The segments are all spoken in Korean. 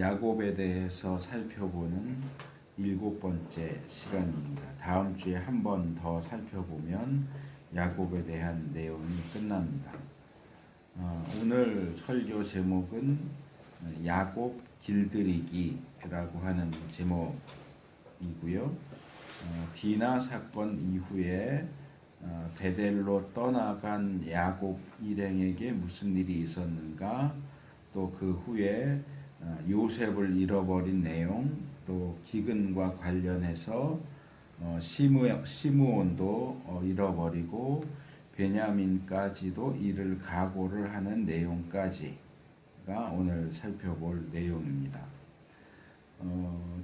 야곱에 대해서 살펴보는 7번째 시간입니다. 다음 주에 한 번 더 살펴보면 야곱에 대한 내용이 끝납니다. 오늘 설교 제목은 야곱 길들이기라고 하는 제목이고요. 디나 사건 이후에 베델로 떠나간 야곱 일행에게 무슨 일이 있었는가, 또 그 후에 요셉을 잃어버린 내용, 또 기근과 관련해서 시므온도 잃어버리고 베냐민까지도 이를 각오를 하는 내용까지가 오늘 살펴볼 내용입니다.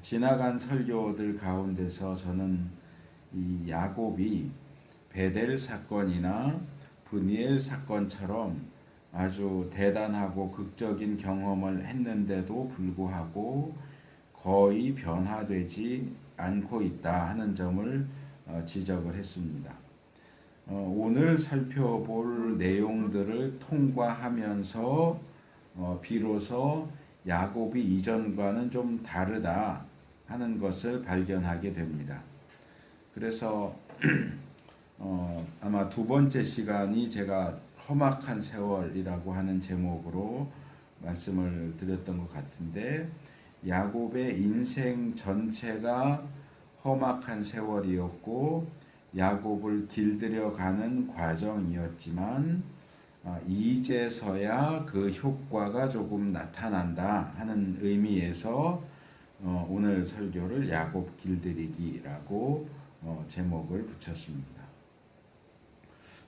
지나간 설교들 가운데서 저는 이 야곱이 베델 사건이나 브니엘 사건처럼 아주 대단하고 극적인 경험을 했는데도 불구하고 거의 변화되지 않고 있다 하는 점을 지적을 했습니다. 오늘 살펴볼 내용들을 통과하면서 비로소 야곱이 이전과는 좀 다르다 하는 것을 발견하게 됩니다. 그래서 아마 두 번째 시간이 제가 험악한 세월이라고 하는 제목으로 말씀을 드렸던 것 같은데, 야곱의 인생 전체가 험악한 세월이었고 야곱을 길들여가는 과정이었지만 이제서야 그 효과가 조금 나타난다 하는 의미에서 오늘 설교를 야곱 길들이기라고 제목을 붙였습니다.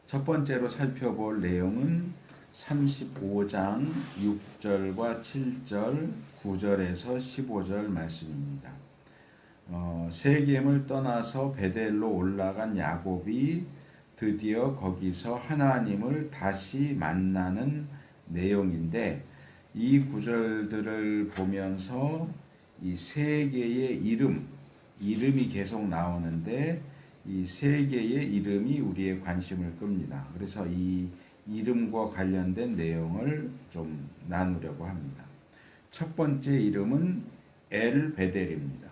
첫 번째로 살펴볼 내용은 35장 6절과 7절, 9절에서 15절 말씀입니다. 세겜을 떠나서 베델로 올라간 야곱이 드디어 거기서 하나님을 다시 만나는 내용인데, 이 구절들을 보면서 이 세 개의 이름이 계속 나오는데 이 세 개의 이름이 우리의 관심을 끕니다. 그래서 이 이름과 관련된 내용을 좀 나누려고 합니다. 첫 번째 이름은 엘베델입니다.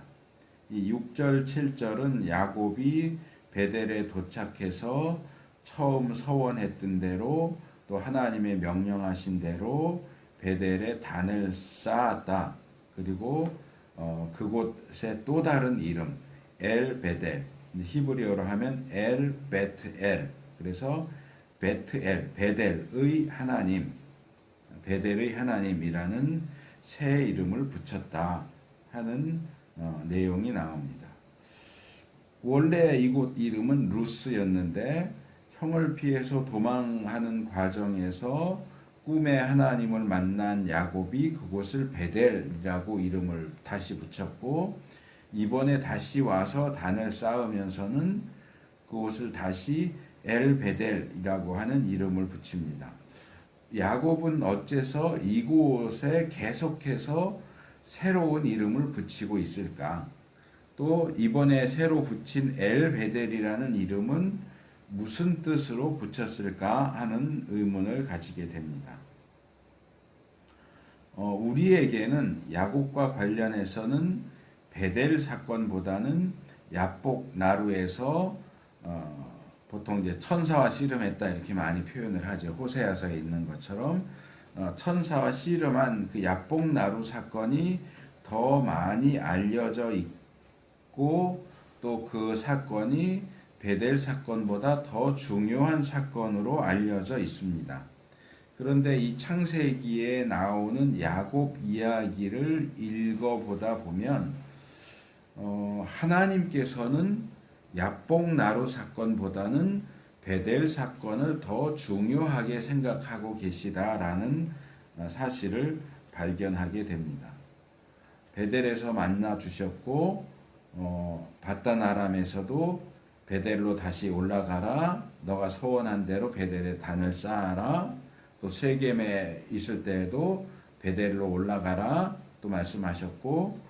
이 6절, 7절은 야곱이 베델에 도착해서 처음 서원했던 대로 또 하나님의 명령하신 대로 베델에 단을 쌓았다. 그리고 그곳에 또 다른 이름 엘베델, 히브리어로 하면 엘베트엘, 그래서 베트엘, 베델의 하나님, 베델의 하나님이라는 새 이름을 붙였다 하는 내용이 나옵니다. 원래 이곳 이름은 루스였는데 형을 피해서 도망하는 과정에서 꿈에 하나님을 만난 야곱이 그곳을 베델이라고 이름을 다시 붙였고, 이번에 다시 와서 단을 쌓으면서는 그곳을 다시 엘베델이라고 하는 이름을 붙입니다. 야곱은 어째서 이곳에 계속해서 새로운 이름을 붙이고 있을까? 또 이번에 새로 붙인 엘베델이라는 이름은 무슨 뜻으로 붙였을까 하는 의문을 가지게 됩니다. 우리에게는 야곱과 관련해서는 베델 사건보다는 야복 나루에서 보통 이제 천사와 씨름했다 이렇게 많이 표현을 하죠. 호세아서에 있는 것처럼 천사와 씨름한 그 야복 나루 사건이 더 많이 알려져 있고, 또 그 사건이 베델 사건보다 더 중요한 사건으로 알려져 있습니다. 그런데 이 창세기에 나오는 야곱 이야기를 읽어보다 보면 하나님께서는 야복나루 사건보다는 베델 사건을 더 중요하게 생각하고 계시다라는 사실을 발견하게 됩니다. 베델에서 만나 주셨고 바단 아람에서도 베델로 다시 올라가라, 너가 서원한 대로 베델에 단을 쌓아라, 또 세겜에 있을 때에도 베델로 올라가라 또 말씀하셨고,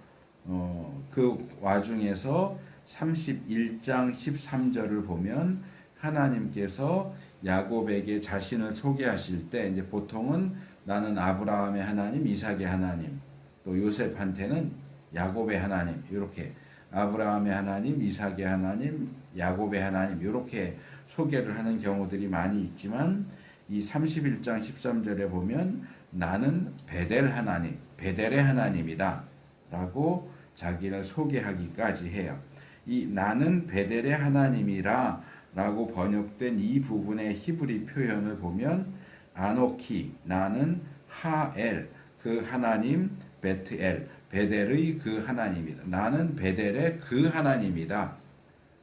그 와중에서 31장 13절을 보면 하나님께서 야곱에게 자신을 소개하실 때 이제 보통은 나는 아브라함의 하나님, 이삭의 하나님, 또 요셉한테는 야곱의 하나님, 이렇게 아브라함의 하나님, 이삭의 하나님, 야곱의 하나님, 이렇게 소개를 하는 경우들이 많이 있지만 이 31장 13절에 보면 나는 베델 하나님, 베델의 하나님이다 라고 자기를 소개하기까지 해요. 이 나는 베델의 하나님이라 라고 번역된 이 부분의 히브리 표현을 보면 아노키, 나는 하엘, 그 하나님, 베트엘, 베델의 그 하나님이다. 나는 베델의 그 하나님이다.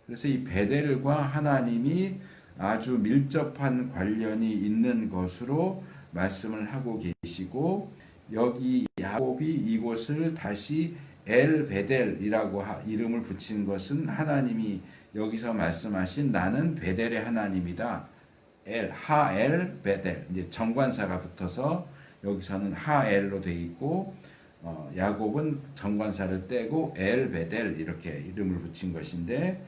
그래서 이 베델과 하나님이 아주 밀접한 관련이 있는 것으로 말씀을 하고 계시고, 여기 야곱이 이곳을 다시 엘 베델이라고 이름을 붙인 것은 하나님이 여기서 말씀하신 나는 베델의 하나님이다. 하엘 베델, 이제 정관사가 붙어서 여기서는 하엘로 되어 있고, 야곱은 정관사를 떼고 엘 베델 이렇게 이름을 붙인 것인데,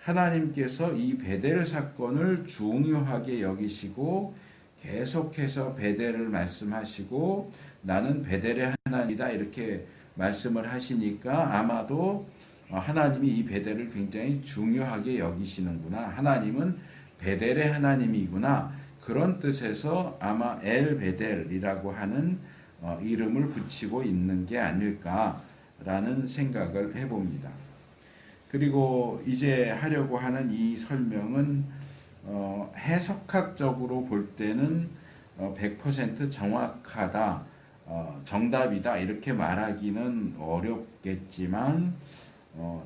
하나님께서 이 베델 사건을 중요하게 여기시고 계속해서 베델을 말씀하시고 나는 베델의 하나님이다 이렇게 말씀을 하시니까 아마도 하나님이 이 베델을 굉장히 중요하게 여기시는구나, 하나님은 베델의 하나님이구나, 그런 뜻에서 아마 엘 베델이라고 하는 이름을 붙이고 있는 게 아닐까라는 생각을 해봅니다. 그리고 이제 하려고 하는 이 설명은 해석학적으로 볼 때는 100% 정확하다, 정답이다 이렇게 말하기는 어렵겠지만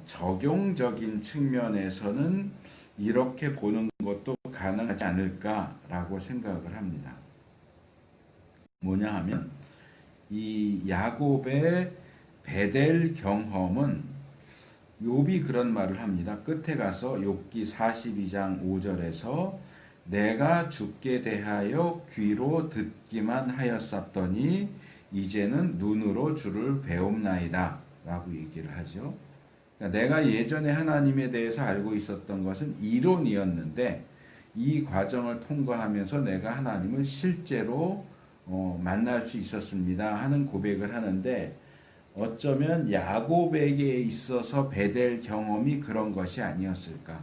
적용적인 측면에서는 이렇게 보는 것도 가능하지 않을까라고 생각을 합니다. 뭐냐 하면 이 야곱의 베델 경험은 욥이 그런 말을 합니다. 끝에 가서 욥기 42장 5절에서 내가 주께 대하여 귀로 듣기만 하였었더니 이제는 눈으로 주를 배움나이다 라고 얘기를 하죠. 그러니까 내가 예전에 하나님에 대해서 알고 있었던 것은 이론이었는데 이 과정을 통과하면서 내가 하나님을 실제로 만날 수 있었습니다 하는 고백을 하는데, 어쩌면 야곱에게 있어서 베델 경험이 그런 것이 아니었을까.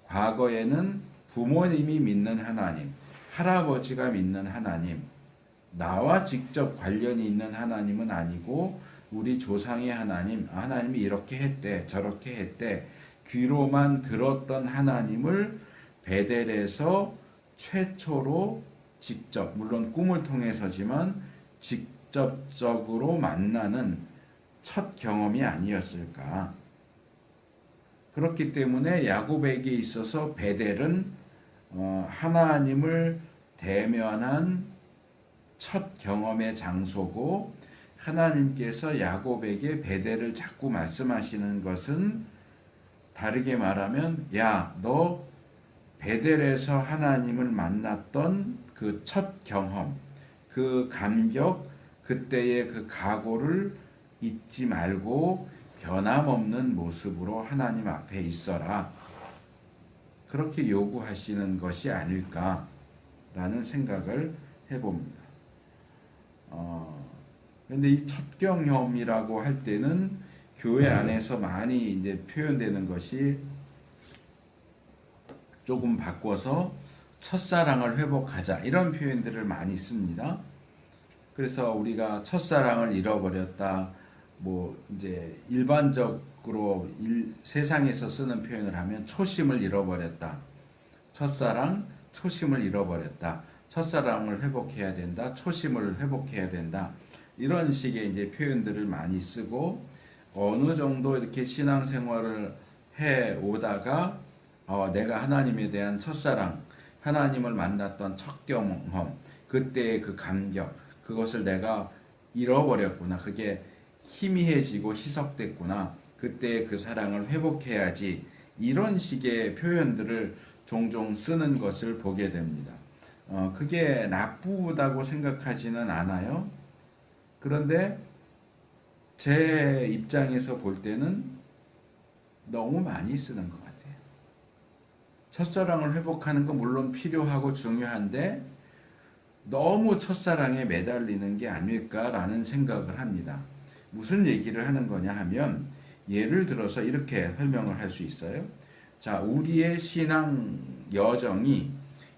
과거에는 부모님이 믿는 하나님, 할아버지가 믿는 하나님, 나와 직접 관련이 있는 하나님은 아니고 우리 조상의 하나님, 하나님이 이렇게 했대 저렇게 했대 귀로만 들었던 하나님을 베델에서 최초로 직접, 물론 꿈을 통해서지만 직접적으로 만나는 첫 경험이 아니었을까. 그렇기 때문에 야곱에게 있어서 베델은 하나님을 대면한 첫 경험의 장소고, 하나님께서 야곱에게 베델을 자꾸 말씀하시는 것은 다르게 말하면 야, 너 베델에서 하나님을 만났던 그 첫 경험, 그 감격, 그때의 그 각오를 잊지 말고 변함없는 모습으로 하나님 앞에 있어라, 그렇게 요구하시는 것이 아닐까라는 생각을 해봅니다. 그런데 이 첫 경험이라고 할 때는 교회 안에서 많이 이제 표현되는 것이 조금 바꿔서 첫사랑을 회복하자 이런 표현들을 많이 씁니다. 그래서 우리가 첫사랑을 잃어버렸다, 뭐 이제 일반적으로 세상에서 쓰는 표현을 하면 초심을 잃어버렸다, 첫사랑 초심을 잃어버렸다, 첫사랑을 회복해야 된다, 초심을 회복해야 된다, 이런 식의 이제 표현들을 많이 쓰고, 어느 정도 이렇게 신앙생활을 해 오다가 내가 하나님에 대한 첫사랑, 하나님을 만났던 첫 경험, 그때의 그 감격, 그것을 내가 잃어버렸구나, 그게 희미해지고 희석됐구나, 그때의 그 사랑을 회복해야지, 이런 식의 표현들을 종종 쓰는 것을 보게 됩니다. 그게 나쁘다고 생각하지는 않아요. 그런데 제 입장에서 볼 때는 너무 많이 쓰는 것 같아요. 첫사랑을 회복하는 건 물론 필요하고 중요한데 너무 첫사랑에 매달리는 게 아닐까라는 생각을 합니다. 무슨 얘기를 하는 거냐 하면 예를 들어서 이렇게 설명을 할 수 있어요. 자, 우리의 신앙 여정이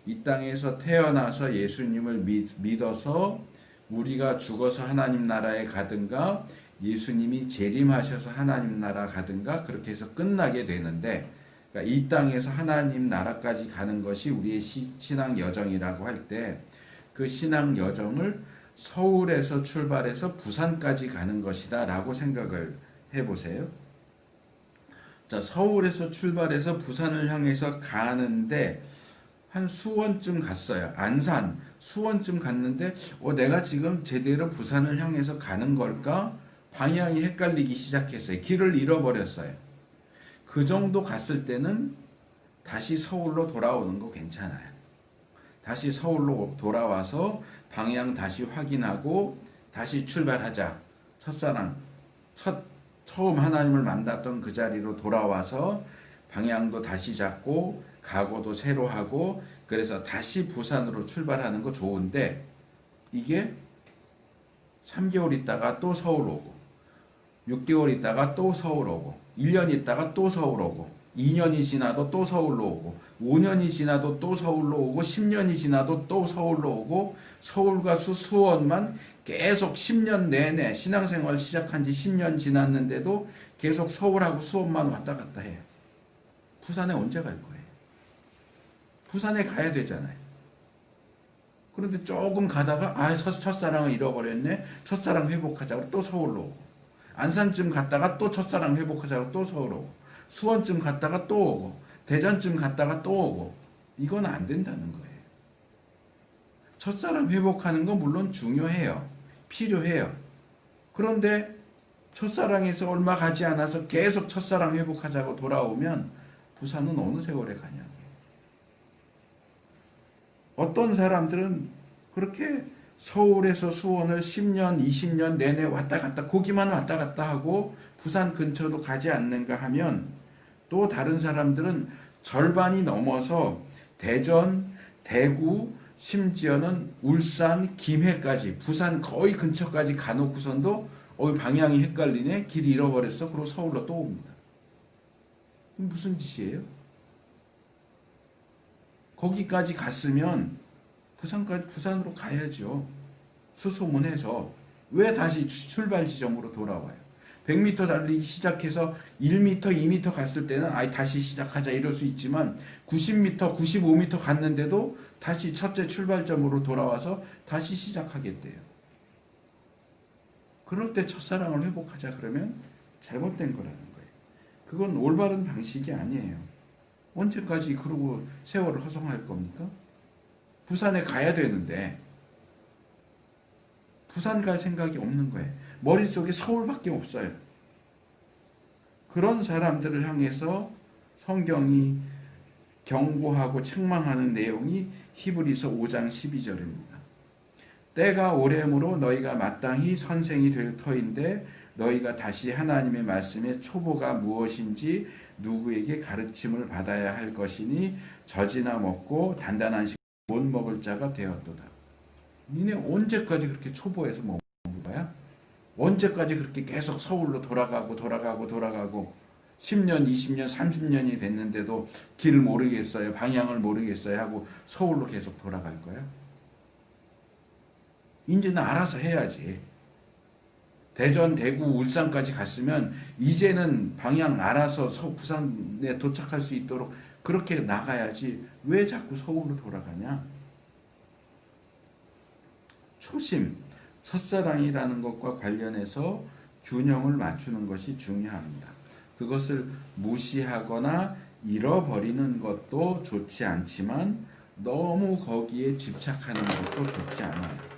이 땅에서 태어나서 예수님을 믿어서 우리가 죽어서 하나님 나라에 가든가 예수님이 재림하셔서 하나님 나라 가든가 그렇게 해서 끝나게 되는데, 그러니까 이 땅에서 하나님 나라까지 가는 것이 우리의 신앙 여정이라고 할 때 그 신앙 여정을 서울에서 출발해서 부산까지 가는 것이다 라고 생각을 해보세요. 자, 서울에서 출발해서 부산을 향해서 가는데 한 수원쯤 갔어요. 안산, 수원쯤 갔는데 내가 지금 제대로 부산을 향해서 가는 걸까? 방향이 헷갈리기 시작했어요. 길을 잃어버렸어요. 그 정도 갔을 때는 다시 서울로 돌아오는 거 괜찮아요. 다시 서울로 돌아와서 방향 다시 확인하고 다시 출발하자. 첫사랑, 처음 하나님을 만났던 그 자리로 돌아와서 방향도 다시 잡고 각오도 새로 하고 그래서 다시 부산으로 출발하는 거 좋은데, 이게 3개월 있다가 또 서울 오고 6개월 있다가 또 서울 오고 1년 있다가 또 서울 오고 2년이 지나도 또 서울로 오고 5년이 지나도 또 서울로 오고 10년이 지나도 또 서울로 오고 서울과 수원만 계속 10년 내내 신앙생활 시작한 지 10년 지났는데도 계속 서울하고 수원만 왔다 갔다 해요. 부산에 언제 갈 거예요? 부산에 가야 되잖아요. 그런데 조금 가다가 첫사랑을 잃어버렸네. 첫사랑 회복하자고 또 서울로 오고 안산쯤 갔다가 또 첫사랑 회복하자고 또 서울 오고 수원쯤 갔다가 또 오고 대전쯤 갔다가 또 오고 이건 안 된다는 거예요. 첫사랑 회복하는 건 물론 중요해요. 필요해요. 그런데 첫사랑에서 얼마 가지 않아서 계속 첫사랑 회복하자고 돌아오면 부산은 어느 세월에 가냐. 어떤 사람들은 그렇게 서울에서 수원을 10년, 20년 내내 왔다 갔다 거기만 왔다 갔다 하고 부산 근처도 가지 않는가 하면, 또 다른 사람들은 절반이 넘어서 대전, 대구, 심지어는 울산, 김해까지 부산 거의 근처까지 가놓고선도 방향이 헷갈리네, 길 잃어버렸어, 그리고 서울로 또 옵니다. 무슨 짓이에요? 거기까지 갔으면 부산으로 가야죠. 수소문해서. 왜 다시 출발 지점으로 돌아와요? 100m 달리기 시작해서 1m, 2m 갔을 때는 다시 시작하자 이럴 수 있지만 90m, 95m 갔는데도 다시 첫째 출발점으로 돌아와서 다시 시작하겠대요. 그럴 때 첫사랑을 회복하자 그러면 잘못된 거라는 거예요. 그건 올바른 방식이 아니에요. 언제까지 그러고 세월을 허송할 겁니까? 부산에 가야 되는데 부산 갈 생각이 없는 거예요. 머릿속에 서울밖에 없어요. 그런 사람들을 향해서 성경이 경고하고 책망하는 내용이 히브리서 5장 12절입니다. 때가 오래므로 너희가 마땅히 선생이 될 터인데 너희가 다시 하나님의 말씀의 초보가 무엇인지 누구에게 가르침을 받아야 할 것이니 젖이나 먹고 단단한 식 못 먹을 자가 되었도다. 니네 언제까지 그렇게 초보해서 먹는 거야? 언제까지 그렇게 계속 서울로 돌아가고 10년, 20년, 30년이 됐는데도 길을 모르겠어요, 방향을 모르겠어요 하고 서울로 계속 돌아갈 거야? 이제는 알아서 해야지. 대전, 대구, 울산까지 갔으면 이제는 방향 알아서 부산에 도착할 수 있도록 그렇게 나가야지. 왜 자꾸 서울로 돌아가냐? 초심, 첫사랑이라는 것과 관련해서 균형을 맞추는 것이 중요합니다. 그것을 무시하거나 잃어버리는 것도 좋지 않지만 너무 거기에 집착하는 것도 좋지 않아요.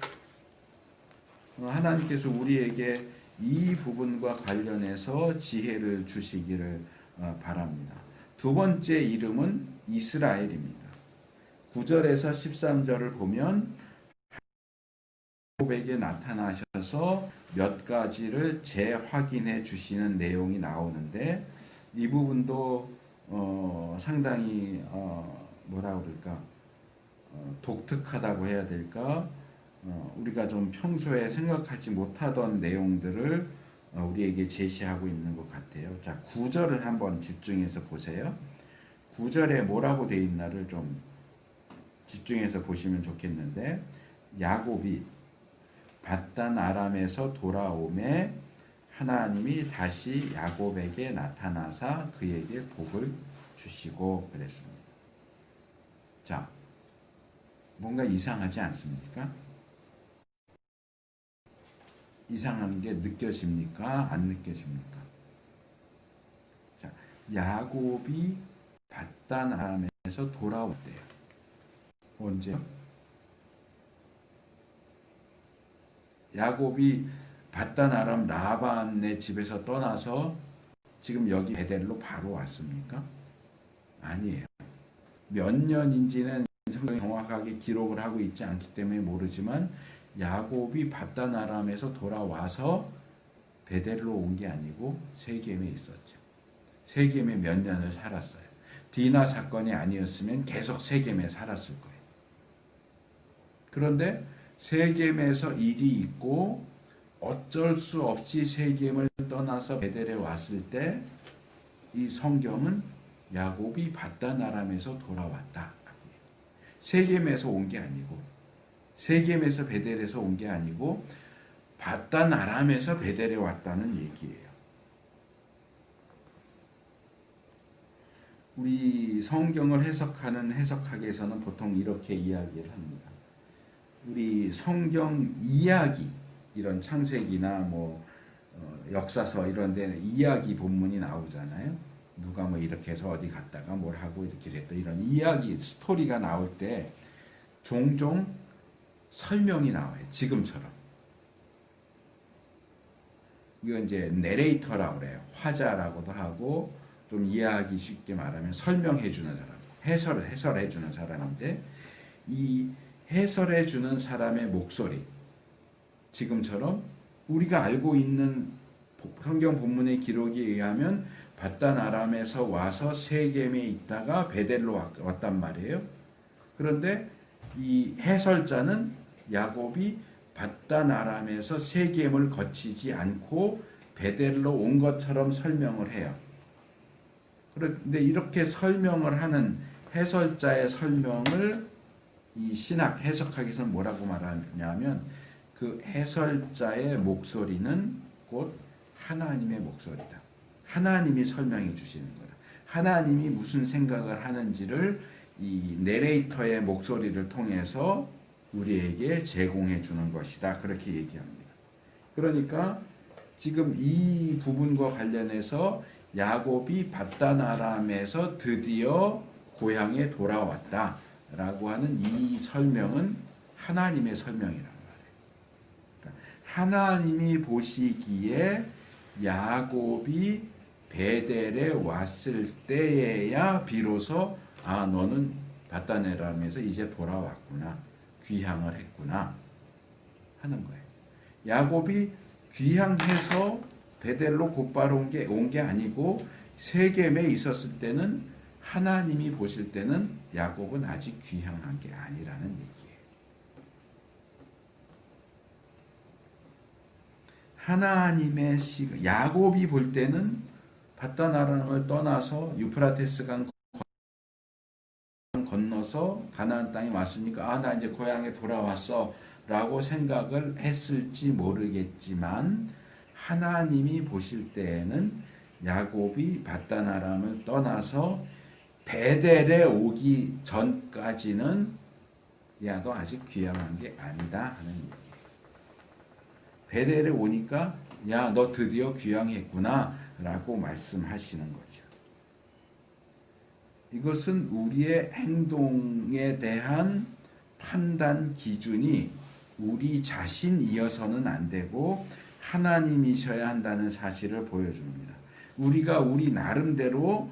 하나님께서 우리에게 이 부분과 관련해서 지혜를 주시기를 바랍니다. 두 번째 이름은 이스라엘입니다. 9절에서 13절을 보면 야곱에게 나타나셔서 몇 가지를 재확인해 주시는 내용이 나오는데, 이 부분도 상당히 뭐라 그럴까, 독특하다고 해야 될까, 우리가 좀 평소에 생각하지 못하던 내용들을 우리에게 제시하고 있는 것 같아요. 자, 9절을 한번 집중해서 보세요. 9절에 뭐라고 되어 있나를 좀 집중해서 보시면 좋겠는데, 야곱이 밧단 아람에서 돌아오매 하나님이 다시 야곱에게 나타나사 그에게 복을 주시고 그랬습니다. 자, 뭔가 이상하지 않습니까? 이상한 게 느껴집니까? 안 느껴집니까? 자, 야곱이 밧단 아람에서 돌아왔대요. 언제? 야곱이 밧단 아람 라반의 집에서 떠나서 지금 여기 베델로 바로 왔습니까? 아니에요. 몇 년인지는 성경이 정확하게 기록을 하고 있지 않기 때문에 모르지만 야곱이 밧단 아람에서 돌아와서 베델로 온 게 아니고 세겜에 있었죠. 세겜에 몇 년을 살았어요. 디나 사건이 아니었으면 계속 세겜에 살았을 거예요. 그런데 세겜에서 일이 있고 어쩔 수 없이 세겜을 떠나서 베델에 왔을 때 이 성경은 야곱이 밧단 아람에서 돌아왔다. 세겜에서 온 게 아니고, 세겜에서 베델에서 온 게 아니고 밧단 아람에서 베델에 왔다는 얘기예요. 우리 성경을 해석하는 해석학에서는 보통 이렇게 이야기를 합니다. 우리 성경 이야기, 이런 창세기나 역사서 이런 데는 이야기 본문이 나오잖아요. 누가 이렇게 해서 어디 갔다가 뭘 하고 이렇게 됐다, 이런 이야기 스토리가 나올 때 종종 설명이 나와요. 지금처럼. 이거 이제 내레이터라고 그래요. 화자라고도 하고, 좀 이해하기 쉽게 말하면 설명해 주는 사람, 해설해 주는 사람인데, 이 해설해 주는 사람의 목소리, 지금처럼 우리가 알고 있는 성경 본문의 기록에 의하면 밧단 아람에서 와서 세겜에 있다가 베델로 왔단 말이에요. 그런데 이 해설자는 야곱이 밧단 아람에서 세겜을 거치지 않고 베델로 온 것처럼 설명을 해요. 그런데 이렇게 설명을 하는 해설자의 설명을 이 신학 해석학에서는 뭐라고 말하냐면, 그 해설자의 목소리는 곧 하나님의 목소리다. 하나님이 설명해 주시는 거다. 하나님이 무슨 생각을 하는지를 이 내레이터의 목소리를 통해서 우리에게 제공해 주는 것이다. 그렇게 얘기합니다. 그러니까 지금 이 부분과 관련해서 야곱이 밧단 아람에서 드디어 고향에 돌아왔다 라고 하는 이 설명은 하나님의 설명이란 말이에요. 그러니까 하나님이 보시기에 야곱이 베델에 왔을 때에야 비로소 너는 밧단 아람에서 이제 돌아왔구나, 귀향을 했구나 하는 거예요. 야곱이 귀향해서 베델로 곧바로 온 게 아니고 세겜에 있었을 때는 하나님이 보실 때는 야곱은 아직 귀향한 게 아니라는 얘기예요. 하나님의 시각, 야곱이 볼 때는 밧단 아람을 떠나서 유프라테스 강 건너서 가나안 땅에 왔으니까 나 이제 고향에 돌아왔어 라고 생각을 했을지 모르겠지만, 하나님이 보실 때에는 야곱이 밧단 아람을 떠나서 베델에 오기 전까지는 야, 너 아직 귀향한 게 아니다 하는 얘기예요. 베델에 오니까 야, 너 드디어 귀향했구나 라고 말씀하시는 거죠. 이것은 우리의 행동에 대한 판단 기준이 우리 자신이어서는 안 되고 하나님이셔야 한다는 사실을 보여줍니다. 우리가 우리 나름대로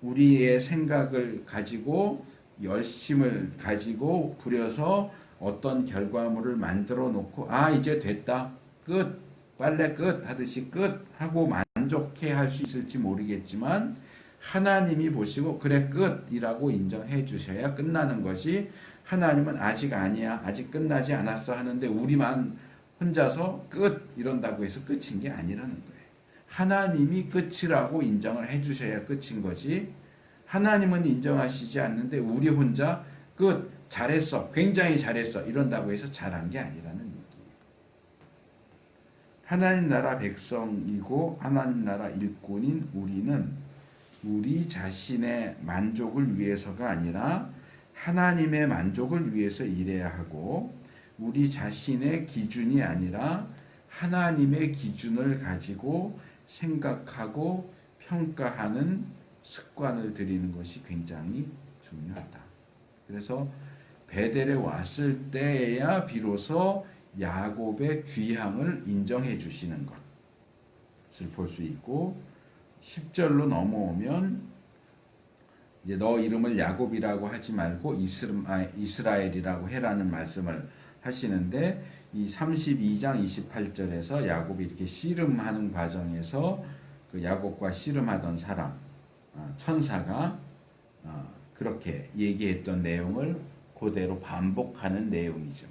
우리의 생각을 가지고 열심을 가지고 부려서 어떤 결과물을 만들어 놓고 이제 됐다, 끝, 빨래 끝 하듯이 끝 하고 만족해 할 수 있을지 모르겠지만, 하나님이 보시고 그래 끝이라고 인정해 주셔야 끝나는 것이, 하나님은 아직 아니야, 아직 끝나지 않았어 하는데 우리만 혼자서 끝 이런다고 해서 끝인 게 아니라는 거예요. 하나님이 끝이라고 인정을 해주셔야 끝인 거지. 하나님은 인정하시지 않는데 우리 혼자 끝, 잘했어, 굉장히 잘했어 이런다고 해서 잘한 게 아니라는 얘기예요. 하나님 나라 백성이고 하나님 나라 일꾼인 우리는 우리 자신의 만족을 위해서가 아니라 하나님의 만족을 위해서 일해야 하고, 우리 자신의 기준이 아니라 하나님의 기준을 가지고 생각하고 평가하는 습관을 들이는 것이 굉장히 중요하다. 그래서 베델에 왔을 때에야 비로소 야곱의 귀향을 인정해 주시는 것을 볼 수 있고, 10절로 넘어오면 이제 너 이름을 야곱이라고 하지 말고 이스라엘이라고 해라는 말씀을 하시는데, 이 32장 28절에서 야곱이 이렇게 씨름하는 과정에서 그 야곱과 씨름하던 사람 천사가 그렇게 얘기했던 내용을 그대로 반복하는 내용이죠.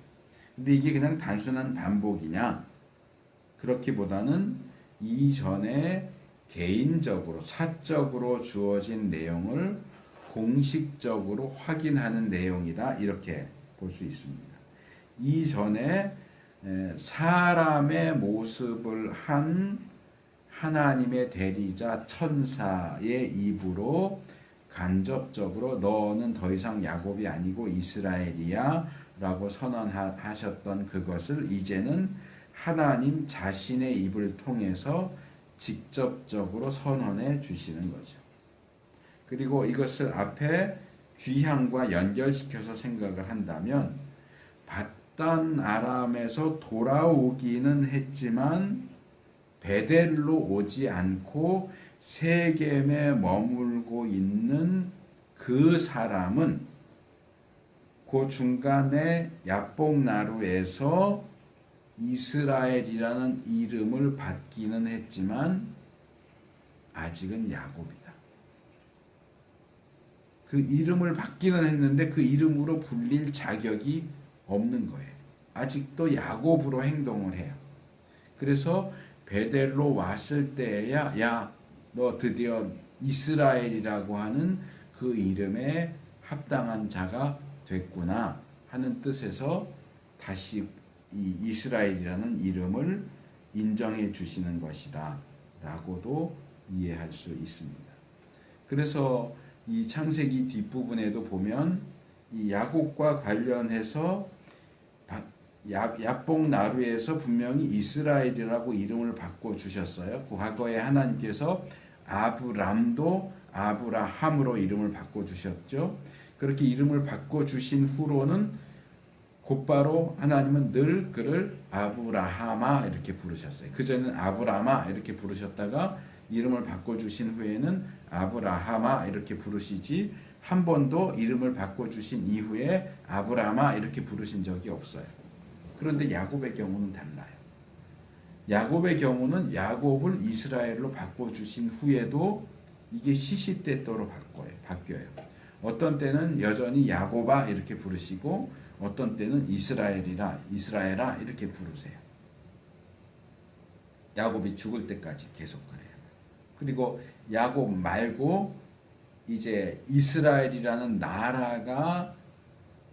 근데 이게 그냥 단순한 반복이냐? 그렇기보다는 이전에 개인적으로 사적으로 주어진 내용을 공식적으로 확인하는 내용이다, 이렇게 볼 수 있습니다. 이전에 사람의 모습을 한 하나님의 대리자 천사의 입으로 간접적으로 너는 더 이상 야곱이 아니고 이스라엘이야 라고 선언하셨던 그것을 이제는 하나님 자신의 입을 통해서 직접적으로 선언해 주시는 거죠. 그리고 이것을 앞에 귀향과 연결시켜서 생각을 한다면, 단 아람에서 돌아오기는 했지만 베델로 오지 않고 세겜에 머물고 있는 그 사람은 그 중간에 야복나루에서 이스라엘이라는 이름을 받기는 했지만 아직은 야곱이다. 그 이름을 받기는 했는데 그 이름으로 불릴 자격이 없는 거예요. 아직도 야곱으로 행동을 해요. 그래서 베델로 왔을 때야 너 드디어 이스라엘이라고 하는 그 이름에 합당한 자가 됐구나 하는 뜻에서 다시 이 이스라엘이라는 이름을 인정해 주시는 것이다 라고도 이해할 수 있습니다. 그래서 이 창세기 뒷부분에도 보면 이 야곱과 관련해서 야복나루에서 분명히 이스라엘이라고 이름을 바꿔주셨어요. 그 과거에 하나님께서 아브람도 아브라함으로 이름을 바꿔주셨죠. 그렇게 이름을 바꿔주신 후로는 곧바로 하나님은 늘 그를 아브라함아 이렇게 부르셨어요. 그전에는 아브라마 이렇게 부르셨다가 이름을 바꿔주신 후에는 아브라함아 이렇게 부르시지, 한 번도 이름을 바꿔주신 이후에 아브라마 이렇게 부르신 적이 없어요. 그런데 야곱의 경우는 달라요. 야곱의 경우는 야곱을 이스라엘로 바꿔주신 후에도 이게 시시때때로 바뀌어요. 어떤 때는 여전히 야곱아 이렇게 부르시고 어떤 때는 이스라엘아 이렇게 부르세요. 야곱이 죽을 때까지 계속 그래요. 그리고 야곱 말고 이제 이스라엘이라는 나라가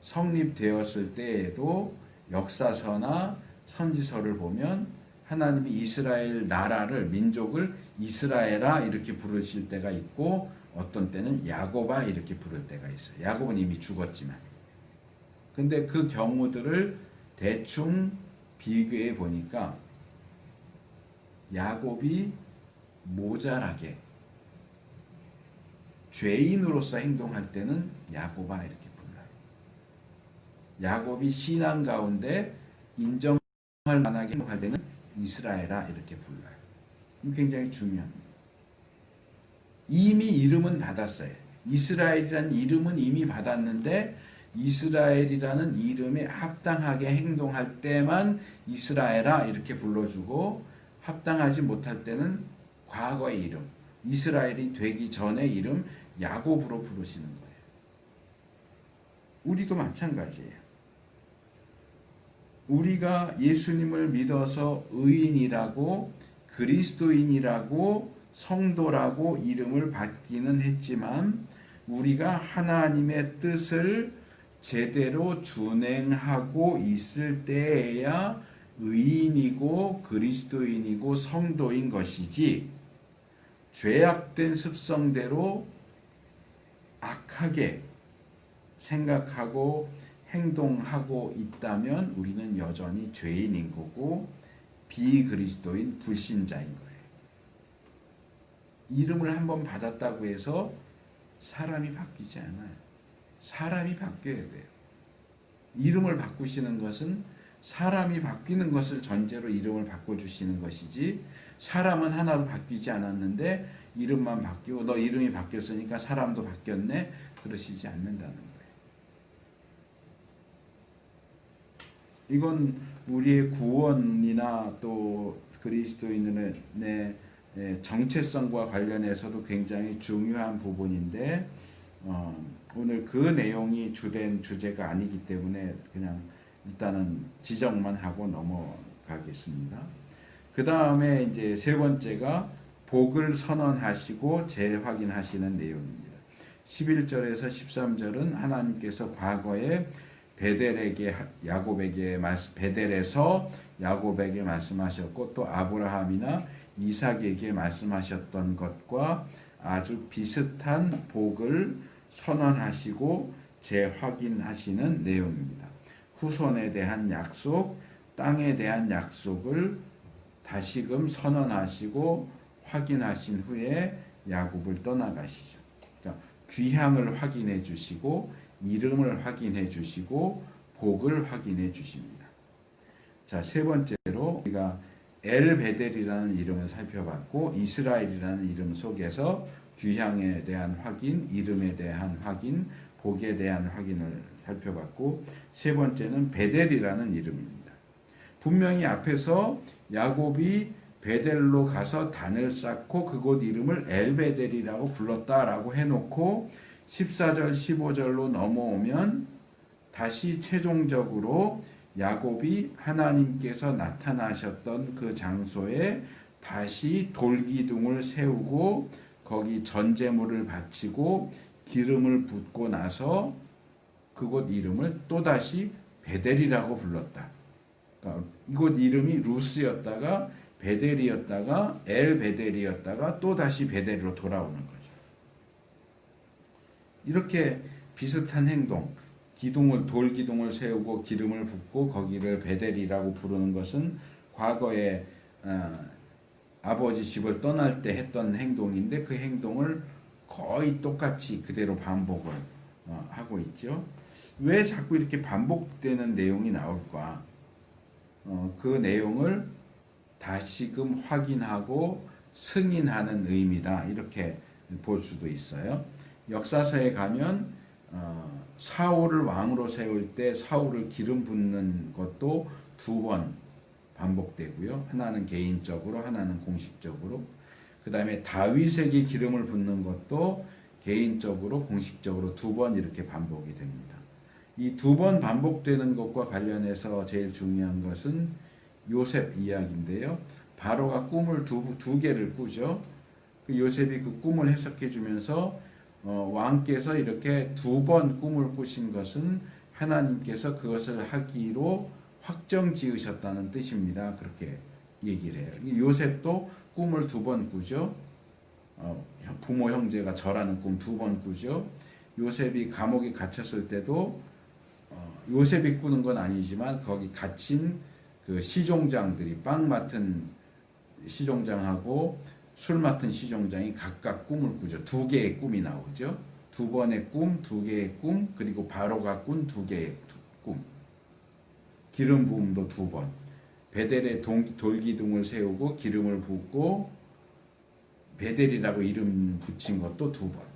성립되었을 때에도 역사서나 선지서를 보면 하나님이 이스라엘 나라를, 민족을 이스라엘아 이렇게 부르실 때가 있고 어떤 때는 야곱아 이렇게 부를 때가 있어요. 야곱은 이미 죽었지만. 근데 그 경우들을 대충 비교해 보니까 야곱이 모자라게 죄인으로서 행동할 때는 야곱아 이렇게 불러요. 야곱이 신앙 가운데 인정할 만하게 행동할 때는 이스라엘아 이렇게 불러요. 굉장히 중요합니다. 이미 이름은 받았어요. 이스라엘이라는 이름은 이미 받았는데 이스라엘이라는 이름에 합당하게 행동할 때만 이스라엘아 이렇게 불러주고, 합당하지 못할 때는 과거의 이름, 이스라엘이 되기 전의 이름 야곱으로 부르시는 거예요. 우리도 마찬가지예요. 우리가 예수님을 믿어서 의인이라고 그리스도인이라고 성도라고 이름을 받기는 했지만 우리가 하나님의 뜻을 제대로 준행하고 있을 때에야 의인이고 그리스도인이고 성도인 것이지, 죄악된 습성대로 악하게 생각하고 행동하고 있다면 우리는 여전히 죄인인 거고 비그리스도인 불신자인 거예요. 이름을 한번 받았다고 해서 사람이 바뀌지 않아요. 사람이 바뀌어야 돼요. 이름을 바꾸시는 것은 사람이 바뀌는 것을 전제로 이름을 바꿔주시는 것이지, 사람은 하나도 바뀌지 않았는데 이름만 바뀌고 너 이름이 바뀌었으니까 사람도 바뀌었네, 그러시지 않는다는 거예요. 이건 우리의 구원이나 또 그리스도인의 정체성과 관련해서도 굉장히 중요한 부분인데 오늘 그 내용이 주된 주제가 아니기 때문에 그냥 일단은 지적만 하고 넘어가겠습니다. 그 다음에 이제 세 번째가 복을 선언하시고 재확인하시는 내용입니다. 11절에서 13절은 하나님께서 과거에 베델에서 야곱에게 말씀하셨고 또 아브라함이나 이삭에게 말씀하셨던 것과 아주 비슷한 복을 선언하시고 재확인하시는 내용입니다. 후손에 대한 약속, 땅에 대한 약속을 다시금 선언하시고 확인하신 후에 야곱을 떠나가시죠. 그러니까 귀향을 확인해 주시고 이름을 확인해 주시고 복을 확인해 주십니다. 자, 세 번째로 우리가 엘베델이라는 이름을 살펴봤고 이스라엘이라는 이름 속에서 귀향에 대한 확인, 이름에 대한 확인, 복에 대한 확인을 살펴봤고, 세 번째는 베델이라는 이름입니다. 분명히 앞에서 야곱이 베델로 가서 단을 쌓고 그곳 이름을 엘베델이라고 불렀다라고 해놓고 14절 15절로 넘어오면 다시 최종적으로 야곱이 하나님께서 나타나셨던 그 장소에 다시 돌기둥을 세우고 거기 전제물을 바치고 기름을 붓고 나서 그곳 이름을 또다시 베델이라고 불렀다. 그러니까 이곳 이름이 루스였다가 베델이었다가 엘베델이었다가 또다시 베델로 돌아오는 거죠. 이렇게 비슷한 행동, 돌기둥을 세우고 기름을 붓고 거기를 베델이라고 부르는 것은 과거에 아버지 집을 떠날 때 했던 행동인데 그 행동을 거의 똑같이 그대로 반복을 하고 있죠. 왜 자꾸 이렇게 반복되는 내용이 나올까? 그 내용을 다시금 확인하고 승인하는 의미다, 이렇게 볼 수도 있어요. 역사서에 가면 사울을 왕으로 세울 때 사울을 기름 붓는 것도 2번 반복되고요. 하나는 개인적으로, 하나는 공식적으로. 그 다음에 다윗에게 기름을 붓는 것도 개인적으로, 공식적으로 2번 이렇게 반복이 됩니다. 이 2번 반복되는 것과 관련해서 제일 중요한 것은 요셉 이야기인데요. 바로가 꿈을 두 개를 꾸죠. 그 요셉이 그 꿈을 해석해 주면서 왕께서 이렇게 2번 꿈을 꾸신 것은 하나님께서 그것을 하기로 확정 지으셨다는 뜻입니다. 그렇게 얘기를 해요. 요셉도 꿈을 2번 꾸죠. 부모 형제가 절하는 꿈 2번 꾸죠. 요셉이 감옥에 갇혔을 때도 요셉이 꾸는 건 아니지만 거기 갇힌 그 시종장들이, 빵 맡은 시종장하고 술 맡은 시종장이 각각 꿈을 꾸죠. 2개의 꿈이 나오죠. 2번의 꿈, 2개의 꿈, 그리고 바로가 꾼 2개의 꿈. 기름 부음도 2번. 베델에 돌기둥을 세우고 기름을 붓고 베델이라고 이름 붙인 것도 2번.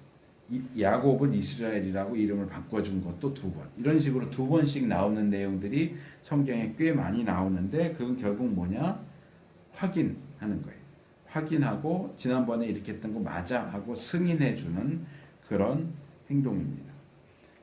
야곱은 이스라엘이라고 이름을 바꿔준 것도 2번. 이런 식으로 2번씩 나오는 내용들이 성경에 꽤 많이 나오는데 그건 결국 뭐냐? 확인하는 거예요. 확인하고 지난번에 이렇게 했던 거 맞아 하고 승인해주는 그런 행동입니다.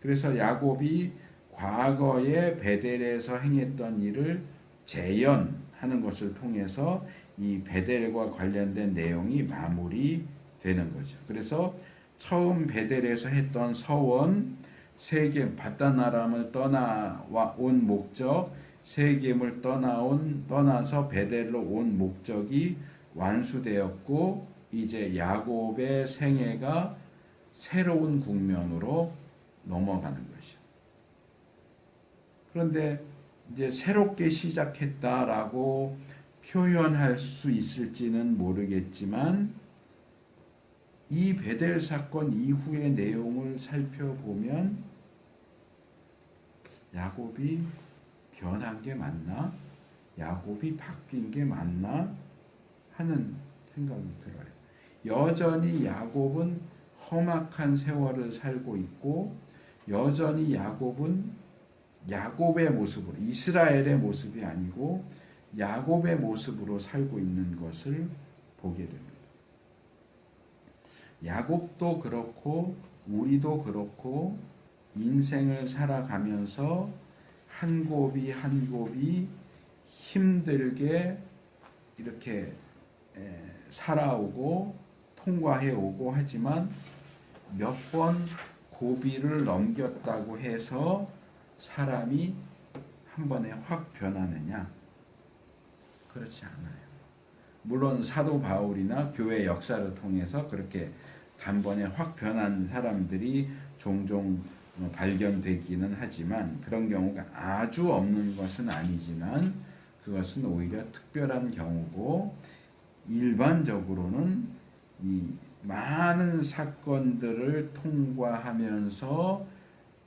그래서 야곱이 과거에 베델에서 행했던 일을 재현하는 하는 것을 통해서 이 베델과 관련된 내용이 마무리되는 거죠. 그래서 처음 베델에서 했던 서원, 세겜, 바단 아람을 떠나온 목적, 세겜을 떠나서 베델로 온 목적이 완수되었고, 이제 야곱의 생애가 새로운 국면으로 넘어가는 것이죠. 그런데 이제 새롭게 시작했다라고 표현할 수 있을지는 모르겠지만, 이 베델 사건 이후의 내용을 살펴보면 야곱이 변한 게 맞나? 야곱이 바뀐 게 맞나? 하는 생각이 들어요. 여전히 야곱은 험악한 세월을 살고 있고, 여전히 야곱은 야곱의 모습으로, 이스라엘의 모습이 아니고 야곱의 모습으로 살고 있는 것을 보게 됩니다. 야곱도 그렇고 우리도 그렇고 인생을 살아가면서 한 곱이 한 곱이 힘들게 이렇게 살아오고 통과해오고 하지만 몇 번 고비를 넘겼다고 해서 사람이 한 번에 확 변하느냐? 그렇지 않아요. 물론 사도 바울이나 교회 역사를 통해서 그렇게 단번에 확 변한 사람들이 종종 발견되기는 하지만, 그런 경우가 아주 없는 것은 아니지만 그것은 오히려 특별한 경우고, 일반적으로는 이 많은 사건들을 통과하면서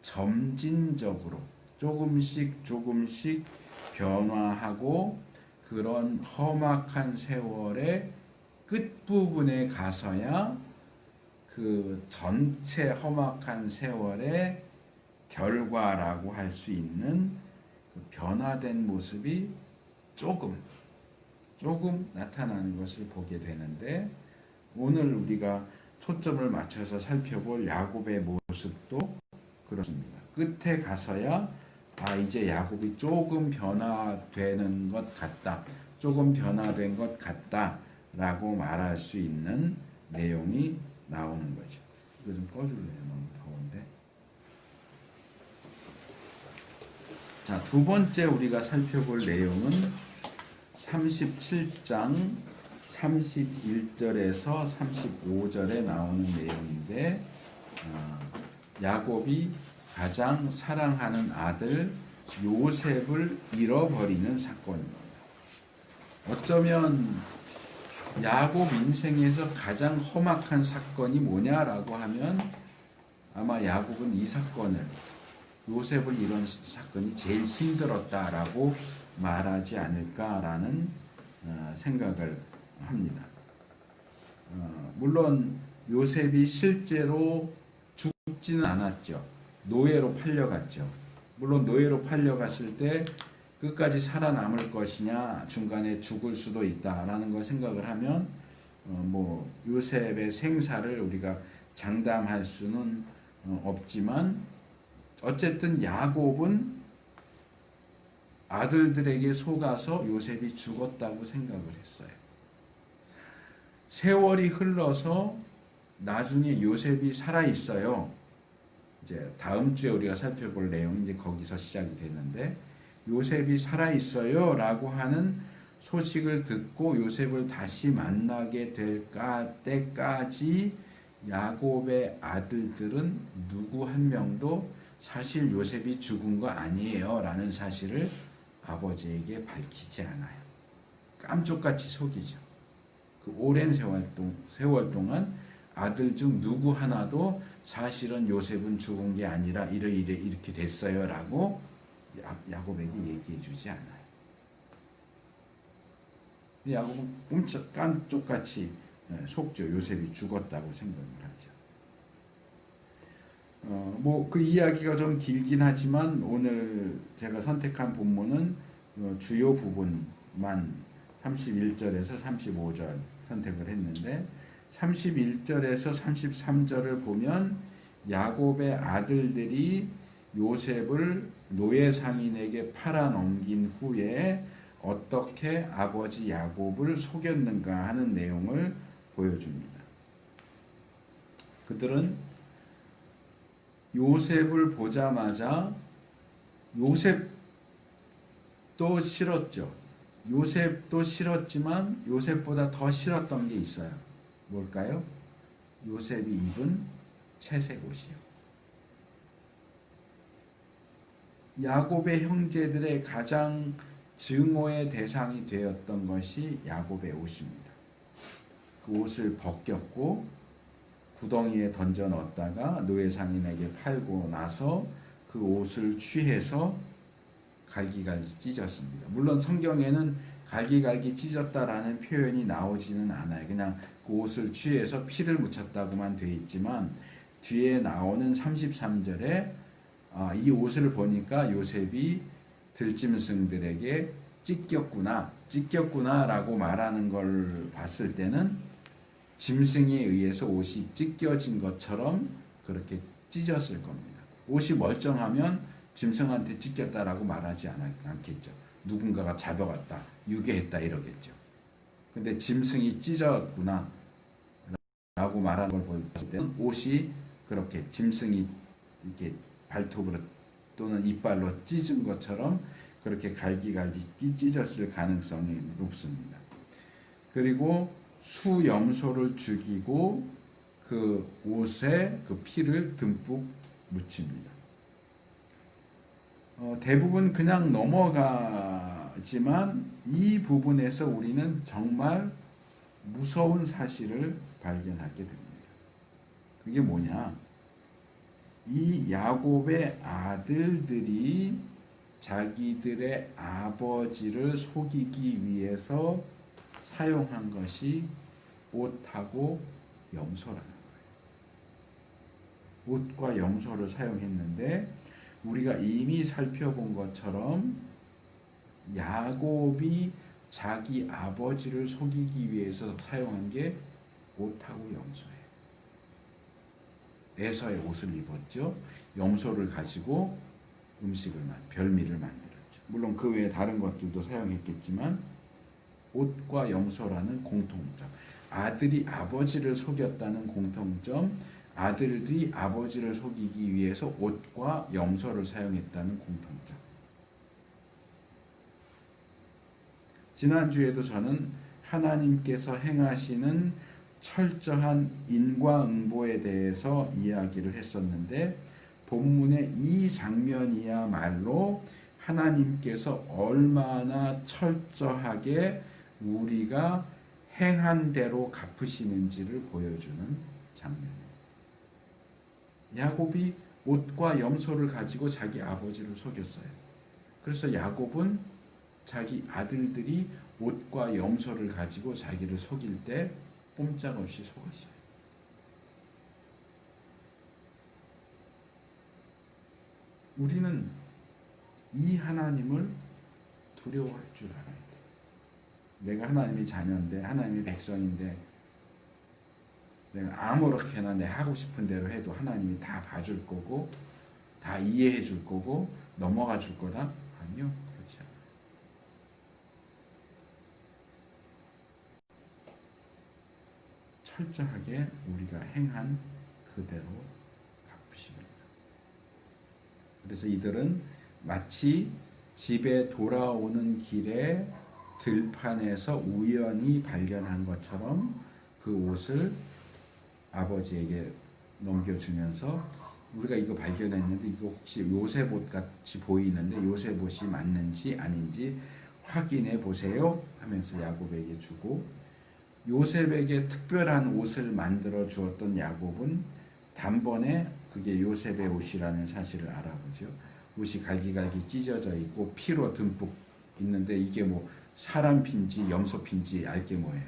점진적으로 조금씩 변화하고, 그런 험악한 세월의 끝부분에 가서야 그 전체 험악한 세월의 결과라고 할 수 있는 그 변화된 모습이 조금 나타나는 것을 보게 되는데, 오늘 우리가 초점을 맞춰서 살펴볼 야곱의 모습도 그렇습니다. 끝에 가서야 이제 야곱이 조금 변화되는 것 같다, 조금 변화된 것 같다 라고 말할 수 있는 내용이 나오는 거죠. 이거 좀 꺼줄래요? 너무 더운데. 자, 두 번째 우리가 살펴볼 내용은 37장 31절에서 35절에 나오는 내용인데, 야곱이 가장 사랑하는 아들 요셉을 잃어버리는 사건입니다. 어쩌면 야곱 인생에서 가장 험악한 사건이 뭐냐라고 하면 아마 야곱은 이 사건을, 요셉을 잃은 사건이 제일 힘들었다라고 말하지 않을까라는 생각을 합니다. 물론 요셉이 실제로 죽지는 않았죠. 노예로 팔려갔죠. 물론 노예로 팔려갔을 때 끝까지 살아남을 것이냐, 중간에 죽을 수도 있다라는 걸 생각을 하면 요셉의 생사를 우리가 장담할 수는 없지만, 어쨌든 야곱은 아들들에게 속아서 요셉이 죽었다고 생각을 했어요. 세월이 흘러서 나중에 요셉이 살아 있어요. 이제 다음 주에 우리가 살펴볼 내용이 이제 거기서 시작이 되는데, 요셉이 살아 있어요 라고 하는 소식을 듣고 요셉을 다시 만나게 될 때까지 야곱의 아들들은 누구 한 명도 사실 요셉이 죽은 거 아니에요 라는 사실을 아버지에게 밝히지 않아요. 깜짝같이 속이죠. 그 오랜 세월 동안 아들 중 누구 하나도 사실은 요셉은 죽은 게 아니라 이렇게 됐어요 라고 야곱에게 얘기해 주지 않아요. 야곱은 깜짝같이 속죠. 요셉이 죽었다고 생각을 하죠. 그 이야기가 좀 길긴 하지만 오늘 제가 선택한 본문은 주요 부분만 31절에서 35절 선택을 했는데, 31절에서 33절을 보면 야곱의 아들들이 요셉을 노예 상인에게 팔아넘긴 후에 어떻게 아버지 야곱을 속였는가 하는 내용을 보여줍니다. 그들은 요셉을 보자마자 요셉도 싫었죠. 요셉도 싫었지만 요셉보다 더 싫었던 게 있어요. 뭘까요? 요셉이 입은 채색 옷이요. 야곱의 형제들의 가장 증오의 대상이 되었던 것이 야곱의 옷입니다. 그 옷을 벗겼고 구덩이에 던져 넣었다가 노예 상인에게 팔고 나서 그 옷을 취해서 갈기갈기 찢었습니다. 물론 성경에는 갈기갈기 찢었다라는 표현이 나오지는 않아요. 그냥 그 옷을 취해서 피를 묻혔다고만 되어 있지만 뒤에 나오는 33절에 이 옷을 보니까 요셉이 들짐승들에게 찢겼구나 라고 말하는 걸 봤을 때는 짐승에 의해서 옷이 찢겨진 것처럼 그렇게 찢었을 겁니다. 옷이 멀쩡하면 짐승한테 찢겼다라고 말하지 않겠죠. 누군가가 잡아갔다, 유괴했다 이러겠죠. 근데 짐승이 찢었구나 라고 말하는 걸 봤을 때는 옷이 그렇게 짐승이 이렇게 발톱으로 또는 이빨로 찢은 것처럼 그렇게 갈기갈기 찢었을 가능성이 높습니다. 그리고 수염소를 죽이고 그 옷에 그 피를 듬뿍 묻힙니다. 대부분 그냥 넘어가지만 이 부분에서 우리는 정말 무서운 사실을 발견하게 됩니다. 그게 뭐냐? 이 야곱의 아들들이 자기들의 아버지를 속이기 위해서 사용한 것이 옷하고 염소라는 거예요. 옷과 염소를 사용했는데 우리가 이미 살펴본 것처럼 야곱이 자기 아버지를 속이기 위해서 사용한 게 옷하고 염소예요. 에서의 옷을 입었죠. 염소를 가지고 별미를 만들었죠. 물론 그 외에 다른 것들도 사용했겠지만 옷과 염소라는 공통점, 아들이 아버지를 속였다는 공통점, 아들들이 아버지를 속이기 위해서 옷과 염소를 사용했다는 공통점. 지난주에도 저는 하나님께서 행하시는 철저한 인과응보에 대해서 이야기를 했었는데 본문의 이 장면이야말로 하나님께서 얼마나 철저하게 우리가 행한 대로 갚으시는지를 보여주는 장면이에요. 야곱이 옷과 염소를 가지고 자기 아버지를 속였어요. 그래서 야곱은 자기 아들들이 옷과 염소를 가지고 자기를 속일 때 꼼짝없이 속았어요. 우리는 이 하나님을 두려워할 줄 알아야 돼요. 내가 하나님의 자녀인데, 하나님의 백성인데, 내가 아무렇게나 내 하고 싶은 대로 해도 하나님이 다 봐줄 거고, 다 이해해 줄 거고, 넘어가 줄 거다? 아니요, 그렇지 않아요. 철저하게 우리가 행한 그대로 갚으십니다. 그래서 이들은 마치 집에 돌아오는 길에 들판에서 우연히 발견한 것처럼 그 옷을 아버지에게 넘겨주면서 우리가 이거 발견했는데 이거 혹시 요셉 옷 같이 보이는데 요셉 옷이 맞는지 아닌지 확인해 보세요 하면서 야곱에게 주고, 요셉에게 특별한 옷을 만들어 주었던 야곱은 단번에 그게 요셉의 옷이라는 사실을 알아보죠. 옷이 갈기갈기 찢어져 있고 피로 듬뿍 있는데 이게 뭐 사람 피인지 염소 피인지 알게 뭐예요.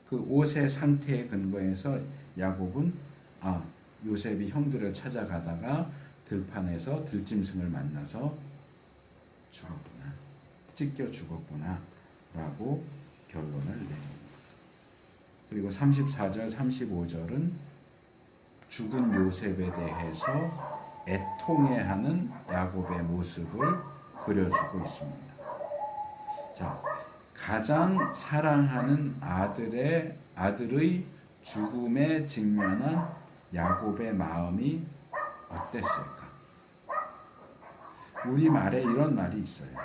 그 옷의 상태에 근거해서 야곱은 요셉이 형들을 찾아가다가 들판에서 들짐승을 만나서 죽었구나, 찢겨 죽었구나 라고 결론을 내립니다. 그리고 34절 35절은 죽은 요셉에 대해서 애통해하는 야곱의 모습을 그려주고 있습니다. 자, 가장 사랑하는 아들의 죽음에 직면한 야곱의 마음이 어땠을까? 우리 말에 이런 말이 있어요.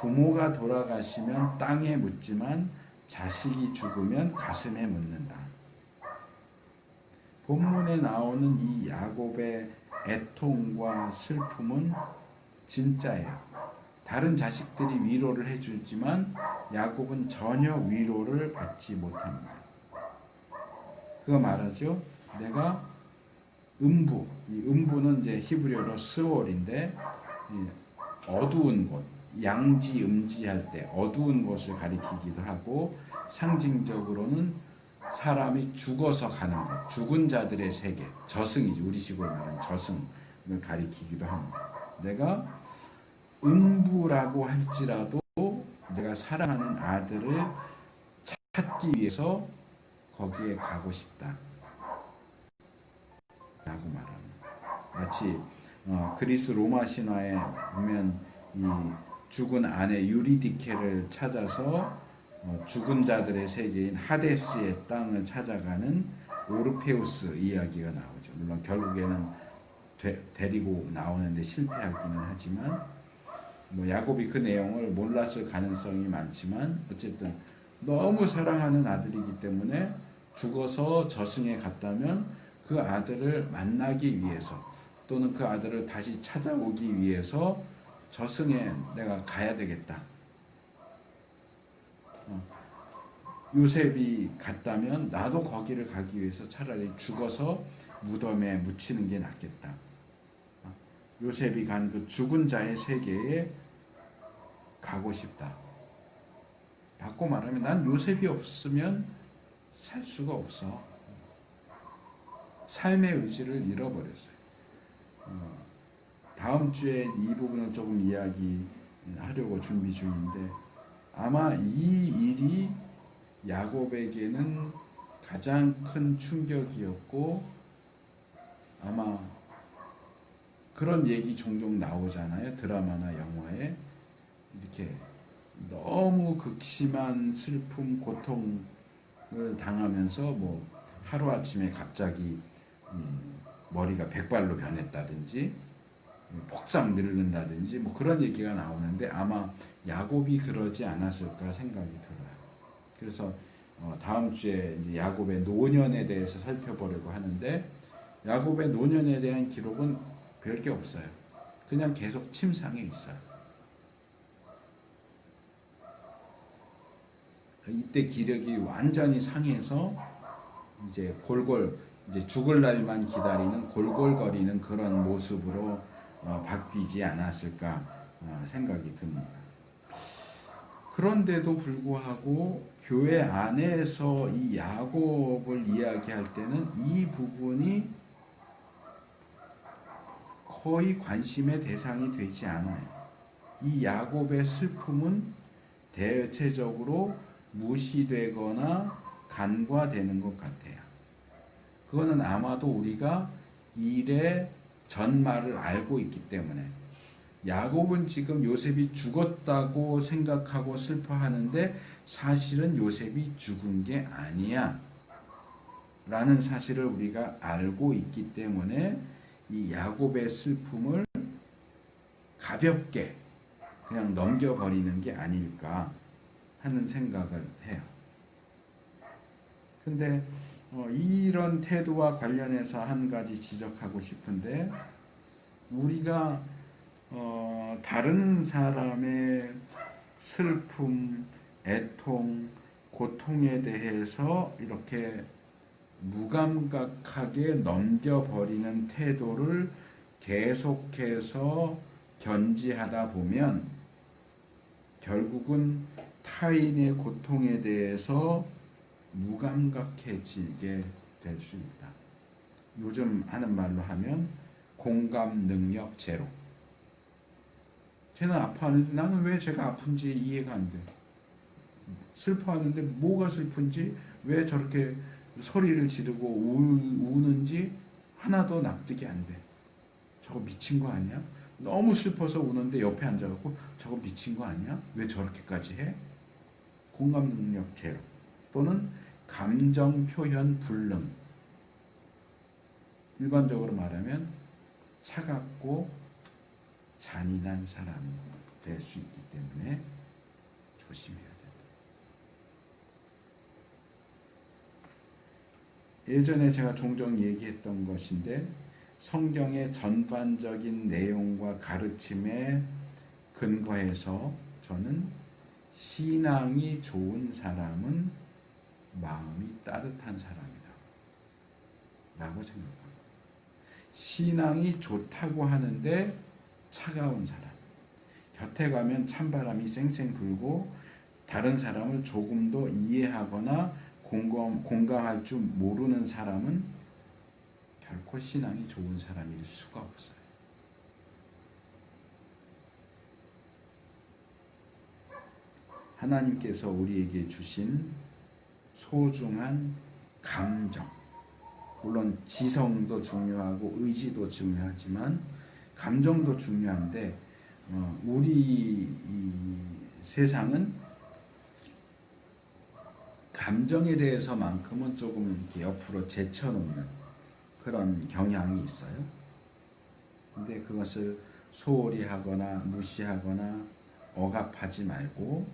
부모가 돌아가시면 땅에 묻지만 자식이 죽으면 가슴에 묻는다. 본문에 나오는 이 야곱의 애통과 슬픔은 진짜예요. 다른 자식들이 위로를 해주지만 야곱은 전혀 위로를 받지 못합니다. 그거 말하죠. 내가 음부, 이 음부는 이제 히브리어로 스월인데 어두운 곳, 양지, 음지할 때 어두운 곳을 가리키기도 하고 상징적으로는 사람이 죽어서 가는 것, 죽은 자들의 세계, 저승이지 우리식으로 말하는 저승을 가리키기도 합니다. 내가 음부라고 할지라도 내가 사랑하는 아들을 찾기 위해서 거기에 가고 싶다 라고 말합니다. 마치 그리스 로마 신화에 보면 이 죽은 아내 유리디케를 찾아서 죽은 자들의 세계인 하데스의 땅을 찾아가는 오르페우스 이야기가 나오죠. 물론 결국에는 데리고 나오는데 실패하기는 하지만 야곱이 그 내용을 몰랐을 가능성이 많지만 어쨌든 너무 사랑하는 아들이기 때문에 죽어서 저승에 갔다면 그 아들을 만나기 위해서 또는 그 아들을 다시 찾아오기 위해서 저승에 내가 가야 되겠다. 요셉이 갔다면 나도 거기를 가기 위해서 차라리 죽어서 무덤에 묻히는 게 낫겠다. 요셉이 간 그 죽은 자의 세계에 가고 싶다. 바꿔 말하면 난 요셉이 없으면 살 수가 없어. 삶의 의지를 잃어버렸어요. 다음 주에 이 부분을 조금 이야기하려고 준비 중인데 아마 이 일이 야곱에게는 가장 큰 충격이었고 아마 그런 얘기 종종 나오잖아요. 드라마나 영화에 이렇게 너무 극심한 슬픔, 고통을 당하면서 하루아침에 갑자기 머리가 백발로 변했다든지 폭삭 늙는다든지 그런 얘기가 나오는데 아마 야곱이 그러지 않았을까 생각이 들어요. 그래서 다음 주에 이제 야곱의 노년에 대해서 살펴보려고 하는데 야곱의 노년에 대한 기록은 별게 없어요. 그냥 계속 침상에 있어요. 이때 기력이 완전히 상해서 이제 이제 죽을 날만 기다리는 골골거리는 그런 모습으로 바뀌지 않았을까 생각이 듭니다. 그런데도 불구하고 교회 안에서 이 야곱을 이야기할 때는 이 부분이 거의 관심의 대상이 되지 않아요. 이 야곱의 슬픔은 대체적으로 무시되거나 간과되는 것 같아요. 그거는 아마도 우리가 일의 전말을 알고 있기 때문에 야곱은 지금 요셉이 죽었다고 생각하고 슬퍼하는데 사실은 요셉이 죽은 게 아니야 라는 사실을 우리가 알고 있기 때문에 이 야곱의 슬픔을 가볍게 그냥 넘겨버리는 게 아닐까 하는 생각을 해요. 근데 이런 태도와 관련해서 한 가지 지적하고 싶은데 우리가 다른 사람의 슬픔, 애통, 고통에 대해서 이렇게 무감각하게 넘겨버리는 태도를 계속해서 견지하다 보면 결국은 타인의 고통에 대해서 무감각해지게 될 수 있다. 요즘 하는 말로 하면 공감 능력 제로. 쟤는 아파하는데 나는 왜 제가 아픈지 이해가 안 돼. 슬퍼하는데 뭐가 슬픈지 왜 저렇게 소리를 지르고 우는지 하나도 납득이 안 돼. 저거 미친 거 아니야? 너무 슬퍼서 우는데 옆에 앉아갖고 저거 미친 거 아니야? 왜 저렇게까지 해? 공감 능력 제로. 또는 감정 표현 불능. 일반적으로 말하면 차갑고 잔인한 사람이 될 수 있기 때문에 조심해야 된다. 예전에 제가 종종 얘기했던 것인데 성경의 전반적인 내용과 가르침에 근거해서 저는 신앙이 좋은 사람은 마음이 따뜻한 사람이다 라고 생각합니다. 신앙이 좋다고 하는데 차가운 사람, 곁에 가면 찬바람이 쌩쌩 불고 다른 사람을 조금도 이해하거나 공감할 줄 모르는 사람은 결코 신앙이 좋은 사람일 수가 없어요. 하나님께서 우리에게 주신 소중한 감정, 물론 지성도 중요하고 의지도 중요하지만 감정도 중요한데 우리 이 세상은 감정에 대해서만큼은 조금 이렇게 옆으로 제쳐놓는 그런 경향이 있어요. 근데 그것을 소홀히 하거나 무시하거나 억압하지 말고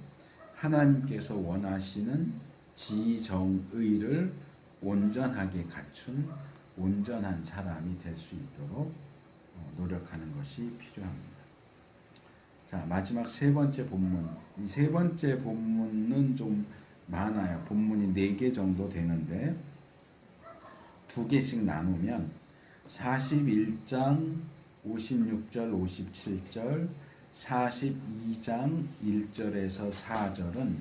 하나님께서 원하시는 지정의를 온전하게 갖춘 온전한 사람이 될 수 있도록 노력하는 것이 필요합니다. 자, 마지막 세 번째 본문. 이 세 번째 본문은 좀 많아요. 본문이 4개 정도 되는데 2개씩 나누면 41장 56절 57절 42장 1절에서 4절은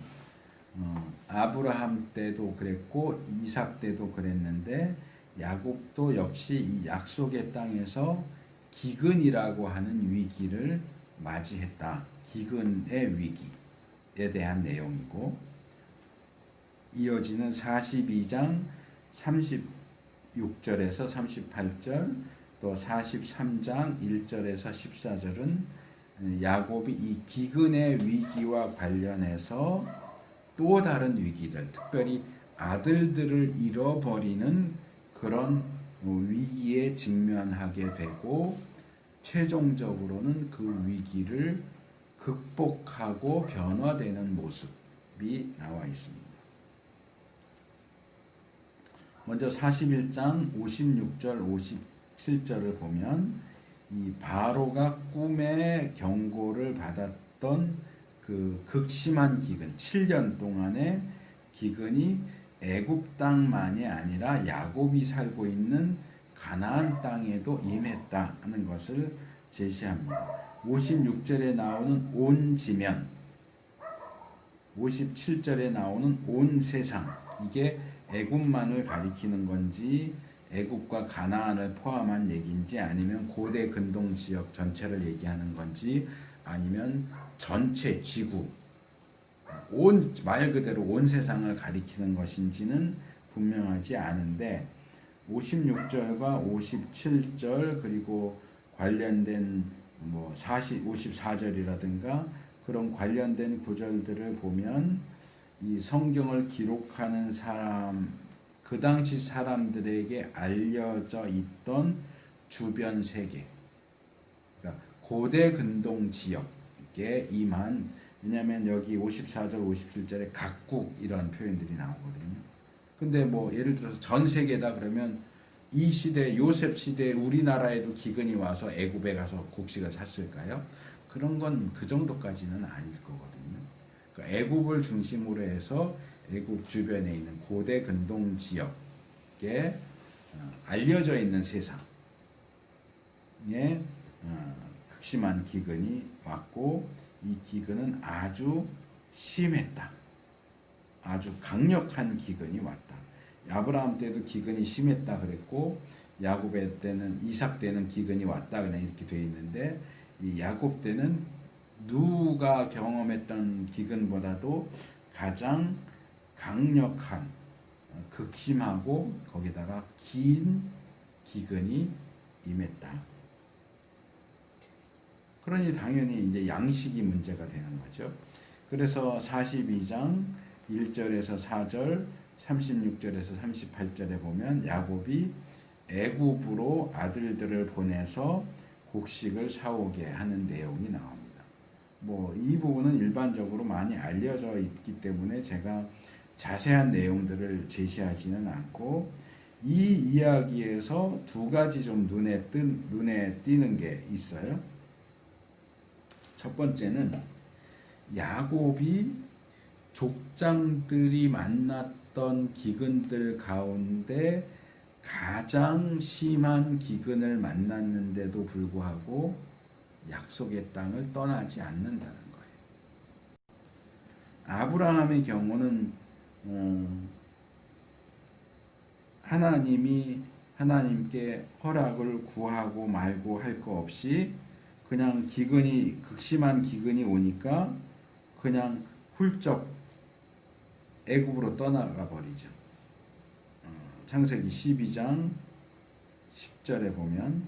아브라함 때도 그랬고 이삭 때도 그랬는데 야곱도 역시 이 약속의 땅에서 기근이라고 하는 위기를 맞이했다. 기근의 위기에 대한 내용이고 이어지는 42장 36절에서 38절 또 43장 1절에서 14절은 야곱이 이 기근의 위기와 관련해서 또 다른 위기들, 특별히 아들들을 잃어버리는 그런 위기에 직면하게 되고 최종적으로는 그 위기를 극복하고 변화되는 모습이 나와 있습니다. 먼저 41장 56절 57절을 보면 이 바로가 꿈에 경고를 받았던 그 극심한 기근, 7년 동안의 기근이 애굽 땅만이 아니라 야곱이 살고 있는 가나안 땅에도 임했다 하는 것을 제시합니다. 56절에 나오는 온 지면, 57절에 나오는 온 세상, 이게 애굽만을 가리키는 건지 애굽과 가나안을 포함한 얘기인지 아니면 고대 근동 지역 전체를 얘기하는 건지 아니면 전체 지구, 말 그대로 온 세상을 가리키는 것인지는 분명하지 않은데 56절과 57절 그리고 관련된 54절이라든가 그런 관련된 구절들을 보면 이 성경을 기록하는 사람, 그 당시 사람들에게 알려져 있던 주변 세계, 그러니까 고대 근동 지역에 임한, 왜냐하면 여기 54절, 57절에 각국 이런 표현들이 나오거든요. 근데 예를 들어서 전 세계다 그러면 이 시대, 요셉 시대에 우리나라에도 기근이 와서 애굽에 가서 곡식을 샀을까요? 그런 건 그 정도까지는 아닐 거거든요. 애굽을 중심으로 해서 애굽 주변에 있는 고대 근동 지역에 알려져 있는 세상에 극심한 기근이 왔고 이 기근은 아주 심했다. 아주 강력한 기근이 왔다. 아브라함 때도 기근이 심했다 그랬고 야곱의 때는 이삭 때는 기근이 왔다 그냥 이렇게 되어 있는데 이 야곱 때는 누가 경험했던 기근보다도 가장 강력한 극심하고 거기다가 긴 기근이 임했다. 그러니 당연히 이제 양식이 문제가 되는 거죠. 그래서 42장 1절에서 4절, 36절에서 38절에 보면 야곱이 애굽으로 아들들을 보내서 곡식을 사오게 하는 내용이 나옵니다. 뭐 이 부분은 일반적으로 많이 알려져 있기 때문에 제가 자세한 내용들을 제시하지는 않고, 이 이야기에서 두 가지 좀 눈에 띄는 게 있어요. 첫 번째는 야곱이 족장들이 만났던 기근들 가운데 가장 심한 기근을 만났는데도 불구하고 약속의 땅을 떠나지 않는다는 거예요. 아브라함의 경우는 하나님께 허락을 구하고 말고 할 거 없이 그냥 극심한 기근이 오니까 그냥 훌쩍 애굽으로 떠나가 버리죠. 창세기 12장 10절에 보면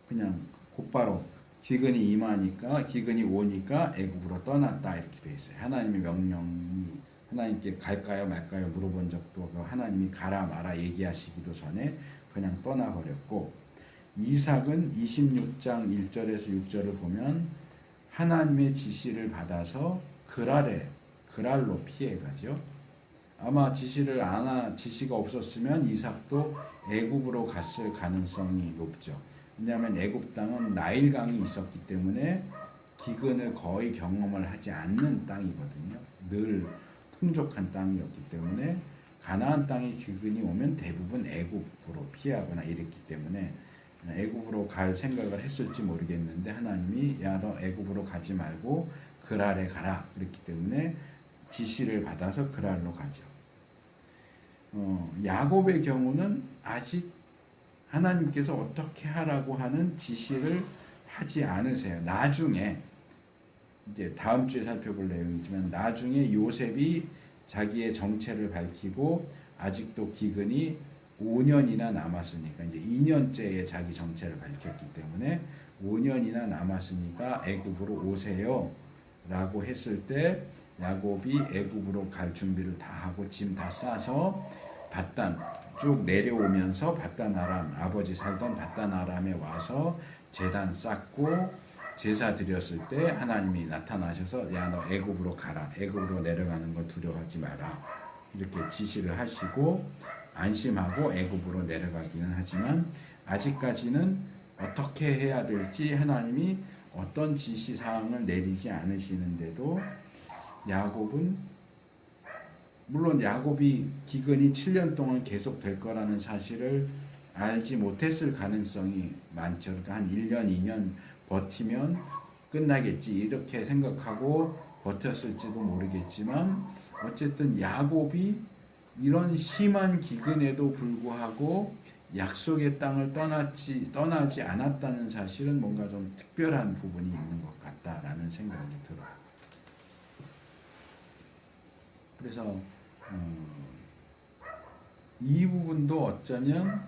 그냥 곧바로 기근이 오니까 애굽으로 떠났다 이렇게 돼 있어요. 하나님의 명령이 하나님께 갈까요 말까요 물어본 적도 없고, 하나님이 가라 마라 얘기하시기도 전에 그냥 떠나버렸고, 이삭은 26장 1절에서 6절을 보면 하나님의 지시를 받아서 그랄로 피해가죠. 아마 지시가 없었으면 이삭도 애굽으로 갔을 가능성이 높죠. 왜냐하면 애굽 땅은 나일강이 있었기 때문에 기근을 거의 경험을 하지 않는 땅이거든요. 늘 풍족한 땅이었기 때문에 가나안 땅에 기근이 오면 대부분 애굽으로 피하거나 이랬기 때문에 애굽으로 갈 생각을 했을지 모르겠는데, 하나님이 야 너 애굽으로 가지 말고 그랄에 가라 그랬기 때문에 지시를 받아서 그랄로 가죠. 야곱의 경우는 아직 하나님께서 어떻게 하라고 하는 지시를 하지 않으세요. 나중에 이제 다음 주에 살펴볼 내용이지만, 나중에 요셉이 자기의 정체를 밝히고 아직도 기근이 5년이나 남았으니까, 이제 2년째에 자기 정체를 밝혔기 때문에 5년이나 남았으니까 애굽으로 오세요 라고 했을 때, 야곱이 애굽으로 갈 준비를 다 하고 짐 다 싸서 밧단 쭉 내려오면서 아버지 살던 밧단 아람에 와서 제단 쌓고 제사 드렸을 때 하나님이 나타나셔서 야 너 애굽으로 가라, 애굽으로 내려가는 거 두려워하지 마라 이렇게 지시를 하시고 안심하고 애굽으로 내려가기는 하지만, 아직까지는 어떻게 해야 될지 하나님이 어떤 지시사항을 내리지 않으시는데도 물론 야곱이 기근이 7년 동안 계속 될 거라는 사실을 알지 못했을 가능성이 많죠. 그러니까 한 1년, 2년 버티면 끝나겠지 이렇게 생각하고 버텼을지도 모르겠지만, 어쨌든 야곱이 이런 심한 기근에도 불구하고 약속의 땅을 떠나지 않았다는 사실은 뭔가 좀 특별한 부분이 있는 것 같다라는 생각이 들어요. 그래서 이 부분도 어쩌면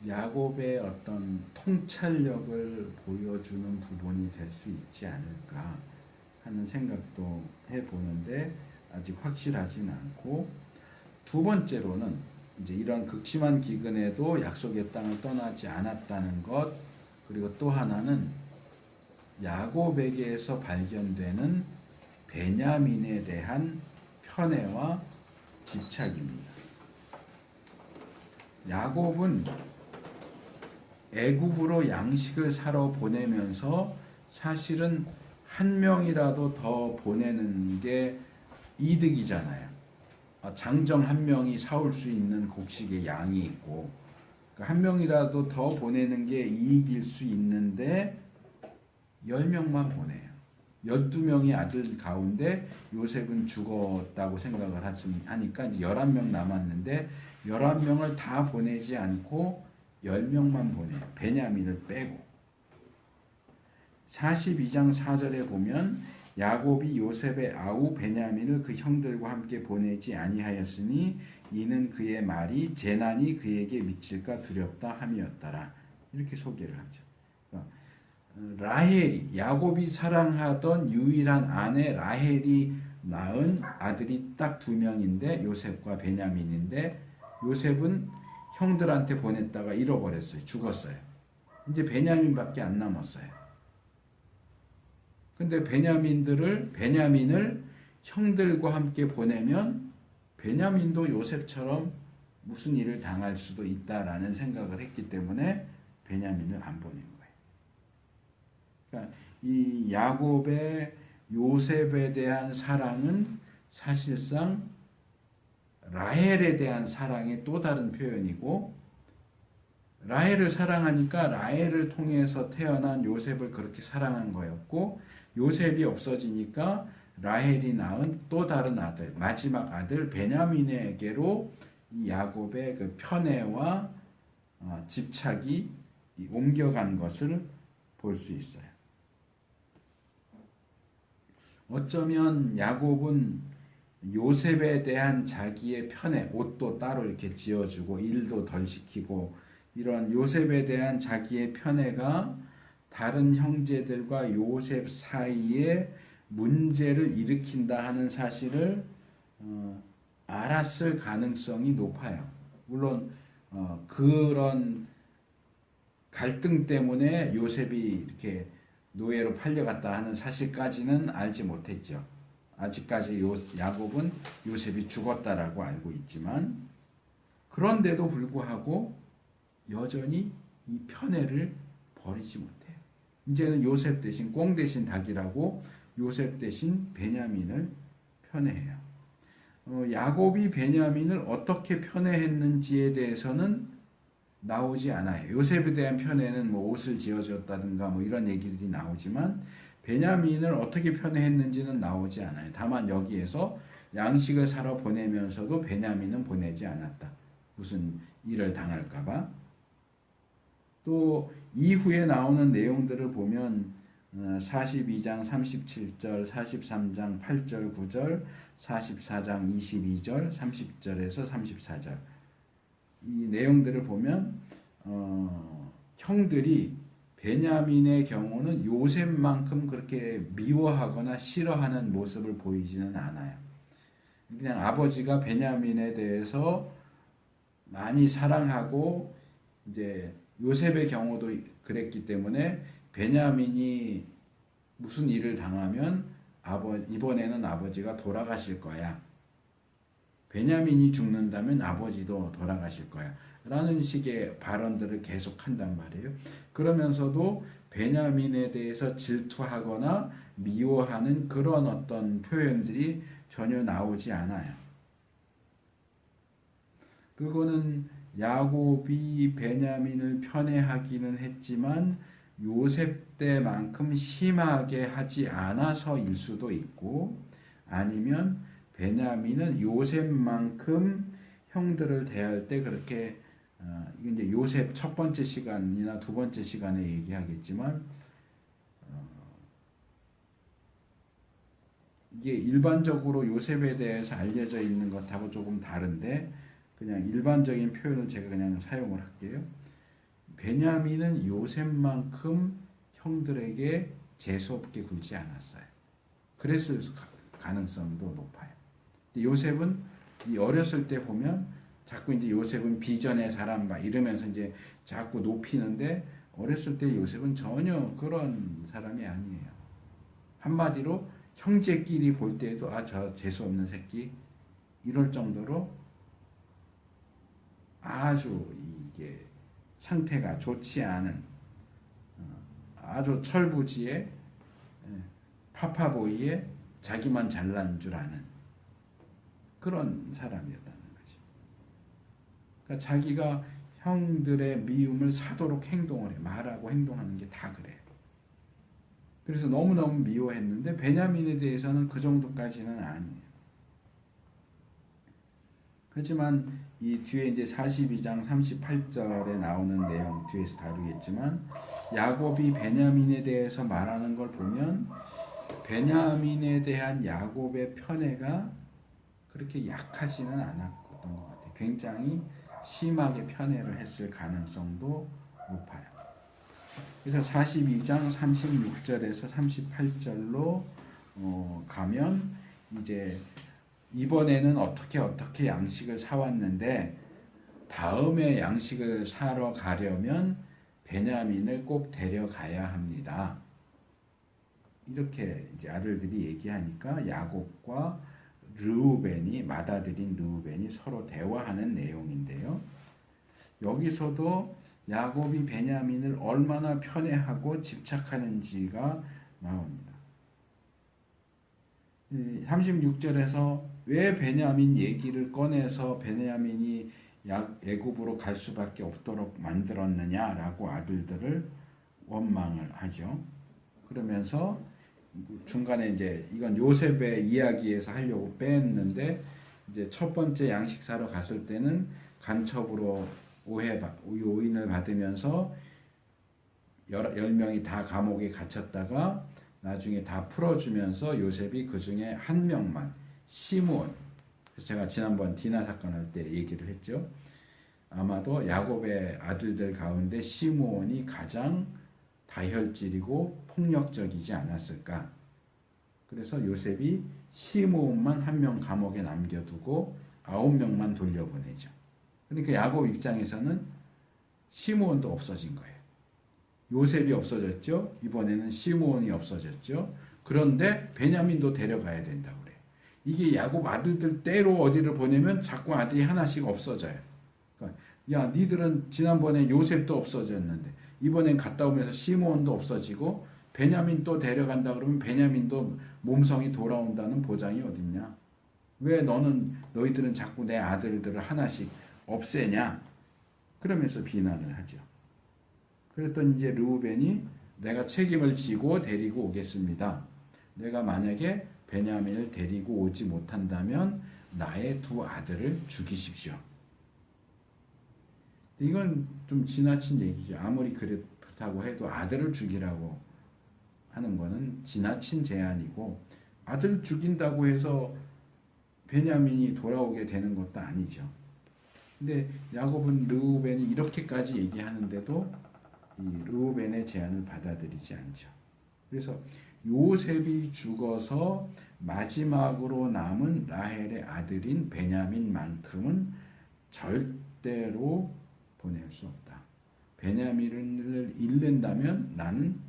야곱의 어떤 통찰력을 보여주는 부분이 될 수 있지 않을까 하는 생각도 해보는데 아직 확실하진 않고, 두 번째로는 이제 이런 극심한 기근에도 약속의 땅을 떠나지 않았다는 것, 그리고 또 하나는 야곱에게서 발견되는 베냐민에 대한 편애와 집착입니다. 야곱은 애굽으로 양식을 사러 보내면서 사실은 한 명이라도 더 보내는 게 이득이잖아요. 장정 한 명이 사올 수 있는 곡식의 양이 있고, 한 명이라도 더 보내는 게 이익일 수 있는데 10명만 보내요. 12명의 아들 가운데 요셉은 죽었다고 생각을 하니까 이제 11명 남았는데 11명을 다 보내지 않고 10명만 보내요. 베냐민을 빼고. 42장 4절에 보면 야곱이 요셉의 아우 베냐민을 그 형들과 함께 보내지 아니하였으니 이는 그의 말이 재난이 그에게 미칠까 두렵다 함이었더라. 이렇게 소개를 하죠. 라헬이 야곱이 사랑하던 유일한 아내 라헬이 낳은 아들이 딱 2명인데 요셉과 베냐민인데 요셉은 형들한테 보냈다가 잃어버렸어요. 죽었어요. 이제 베냐민밖에 안 남았어요. 근데 베냐민을 형들과 함께 보내면 베냐민도 요셉처럼 무슨 일을 당할 수도 있다라는 생각을 했기 때문에 베냐민을 안 보낸 거예요. 그러니까 이 야곱의 요셉에 대한 사랑은 사실상 라헬에 대한 사랑의 또 다른 표현이고 라헬을 사랑하니까 라헬을 통해서 태어난 요셉을 그렇게 사랑한 거였고 요셉이 없어지니까 라헬이 낳은 또 다른 아들 마지막 아들 베냐민에게로 이 야곱의 그 편애와 집착이 옮겨간 것을 볼 수 있어요. 어쩌면 야곱은 요셉에 대한 자기의 편애, 옷도 따로 이렇게 지어주고 일도 덜 시키고 이런 요셉에 대한 자기의 편애가 다른 형제들과 요셉 사이에 문제를 일으킨다 하는 사실을 알았을 가능성이 높아요. 물론 그런 갈등 때문에 요셉이 이렇게 노예로 팔려갔다 하는 사실까지는 알지 못했죠. 아직까지 야곱은 요셉이 죽었다라고 알고 있지만 그런데도 불구하고 여전히 이 편애를 버리지 못해요. 이제는 요셉 대신 꽁 대신 닭이라고 요셉 대신 베냐민을 편애해요. 야곱이 베냐민을 어떻게 편애했는지에 대해서는 나오지 않아요. 요셉에 대한 편애는 뭐 옷을 지어줬다든가 뭐 이런 얘기들이 나오지만 베냐민을 어떻게 편애했는지는 나오지 않아요. 다만 여기에서 양식을 사러 보내면서도 베냐민은 보내지 않았다. 무슨 일을 당할까봐. 또 이후에 나오는 내용들을 보면 42장 37절, 43장 8절, 9절, 44장 22절, 30절에서 34절 이 내용들을 보면 형들이 베냐민의 경우는 요셉만큼 그렇게 미워하거나 싫어하는 모습을 보이지는 않아요. 그냥 아버지가 베냐민에 대해서 많이 사랑하고 이제 요셉의 경우도 그랬기 때문에 베냐민이 무슨 일을 당하면 이번에는 아버지가 돌아가실 거야. 베냐민이 죽는다면 아버지도 돌아가실 거야. 라는 식의 발언들을 계속 한단 말이에요. 그러면서도 베냐민에 대해서 질투하거나 미워하는 그런 어떤 표현들이 전혀 나오지 않아요. 그거는 야곱이 베냐민을 편애하기는 했지만 요셉 때만큼 심하게 하지 않아서일 수도 있고 아니면 베냐민은 요셉만큼 형들을 대할 때 그렇게 이제 요셉 첫 번째 시간이나 두 번째 시간에 얘기하겠지만 이게 일반적으로 요셉에 대해서 알려져 있는 것하고 조금 다른데 그냥 일반적인 표현을 제가 그냥 사용을 할게요. 베냐민은 요셉만큼 형들에게 재수없게 굴지 않았어요. 그랬을 가능성도 높아요. 요셉은 이 어렸을 때 보면 자꾸 이제 요셉은 비전의 사람 막 이러면서 이제 자꾸 높이는데 어렸을 때 요셉은 전혀 그런 사람이 아니에요. 한마디로 형제끼리 볼 때에도 저 재수 없는 새끼 이럴 정도로 아주 이게 상태가 좋지 않은 아주 철부지의 파파보이의 자기만 잘난 줄 아는 그런 사람이었다는 거지. 그러니까 자기가 형들의 미움을 사도록 행동을 해. 말하고 행동하는 게 다 그래. 그래서 너무너무 미워했는데 베냐민에 대해서는 그 정도까지는 아니에요. 하지만 이 뒤에 이제 42장 38절에 나오는 내용 뒤에서 다루겠지만 야곱이 베냐민에 대해서 말하는 걸 보면 베냐민에 대한 야곱의 편애가 그렇게 약하지는 않았던 것 같아요. 굉장히 심하게 편애를 했을 가능성도 높아요. 그래서 42장 36절에서 38절로 가면 이제 이번에는 어떻게 양식을 사왔는데 다음에 양식을 사러 가려면 베냐민을 꼭 데려가야 합니다. 이렇게 이제 아들들이 얘기하니까 야곱과 르우벤이 맏아들인 르우벤이 서로 대화하는 내용인데요. 여기서도 야곱이 베냐민을 얼마나 편애하고 집착하는지가 나옵니다. 36절에서 왜 베냐민 얘기를 꺼내서 베냐민이 애굽으로 갈 수밖에 없도록 만들었느냐라고 아들들을 원망을 하죠. 그러면서 중간에 이제 이건 요셉의 이야기에서 하려고 뺐는데 이제 첫 번째 양식 사러 갔을 때는 간첩으로 요인을 받으면서 10명이 다 감옥에 갇혔다가 나중에 다 풀어주면서 요셉이 그 중에 한 명만 시므온, 그래서 제가 지난번 디나 사건 할 때 얘기를 했죠. 아마도 야곱의 아들들 가운데 시므온이 가장 다혈질이고 폭력적이지 않았을까. 그래서 요셉이 시므온만 한 명 감옥에 남겨두고 9명만 돌려보내죠. 그러니까 야곱 입장에서는 시므온도 없어진 거예요. 요셉이 없어졌죠. 이번에는 시므온이 없어졌죠. 그런데 베냐민도 데려가야 된다고 그래요. 이게 야곱 아들들 때로 어디를 보내면 자꾸 아들이 하나씩 없어져요. 그러니까 야, 니들은 지난번에 요셉도 없어졌는데 이번엔 갔다 오면서 시므온도 없어지고 베냐민 또 데려간다 그러면 베냐민도 몸성이 돌아온다는 보장이 어딨냐? 왜 너희들은 자꾸 내 아들들을 하나씩 없애냐? 그러면서 비난을 하죠. 그랬더니 이제 르우벤이 내가 책임을 지고 데리고 오겠습니다. 내가 만약에 베냐민을 데리고 오지 못한다면 나의 두 아들을 죽이십시오. 이건 좀 지나친 얘기죠. 아무리 그렇다고 해도 아들을 죽이라고 하는 거는 지나친 제안이고 아들 죽인다고 해서 베냐민이 돌아오게 되는 것도 아니죠. 근데 야곱은 르우벤이 이렇게까지 얘기하는데도 이 르우벤의 제안을 받아들이지 않죠. 그래서 요셉이 죽어서 마지막으로 남은 라헬의 아들인 베냐민만큼은 절대로 보낼 수 없다. 베냐민을 잃는다면 나는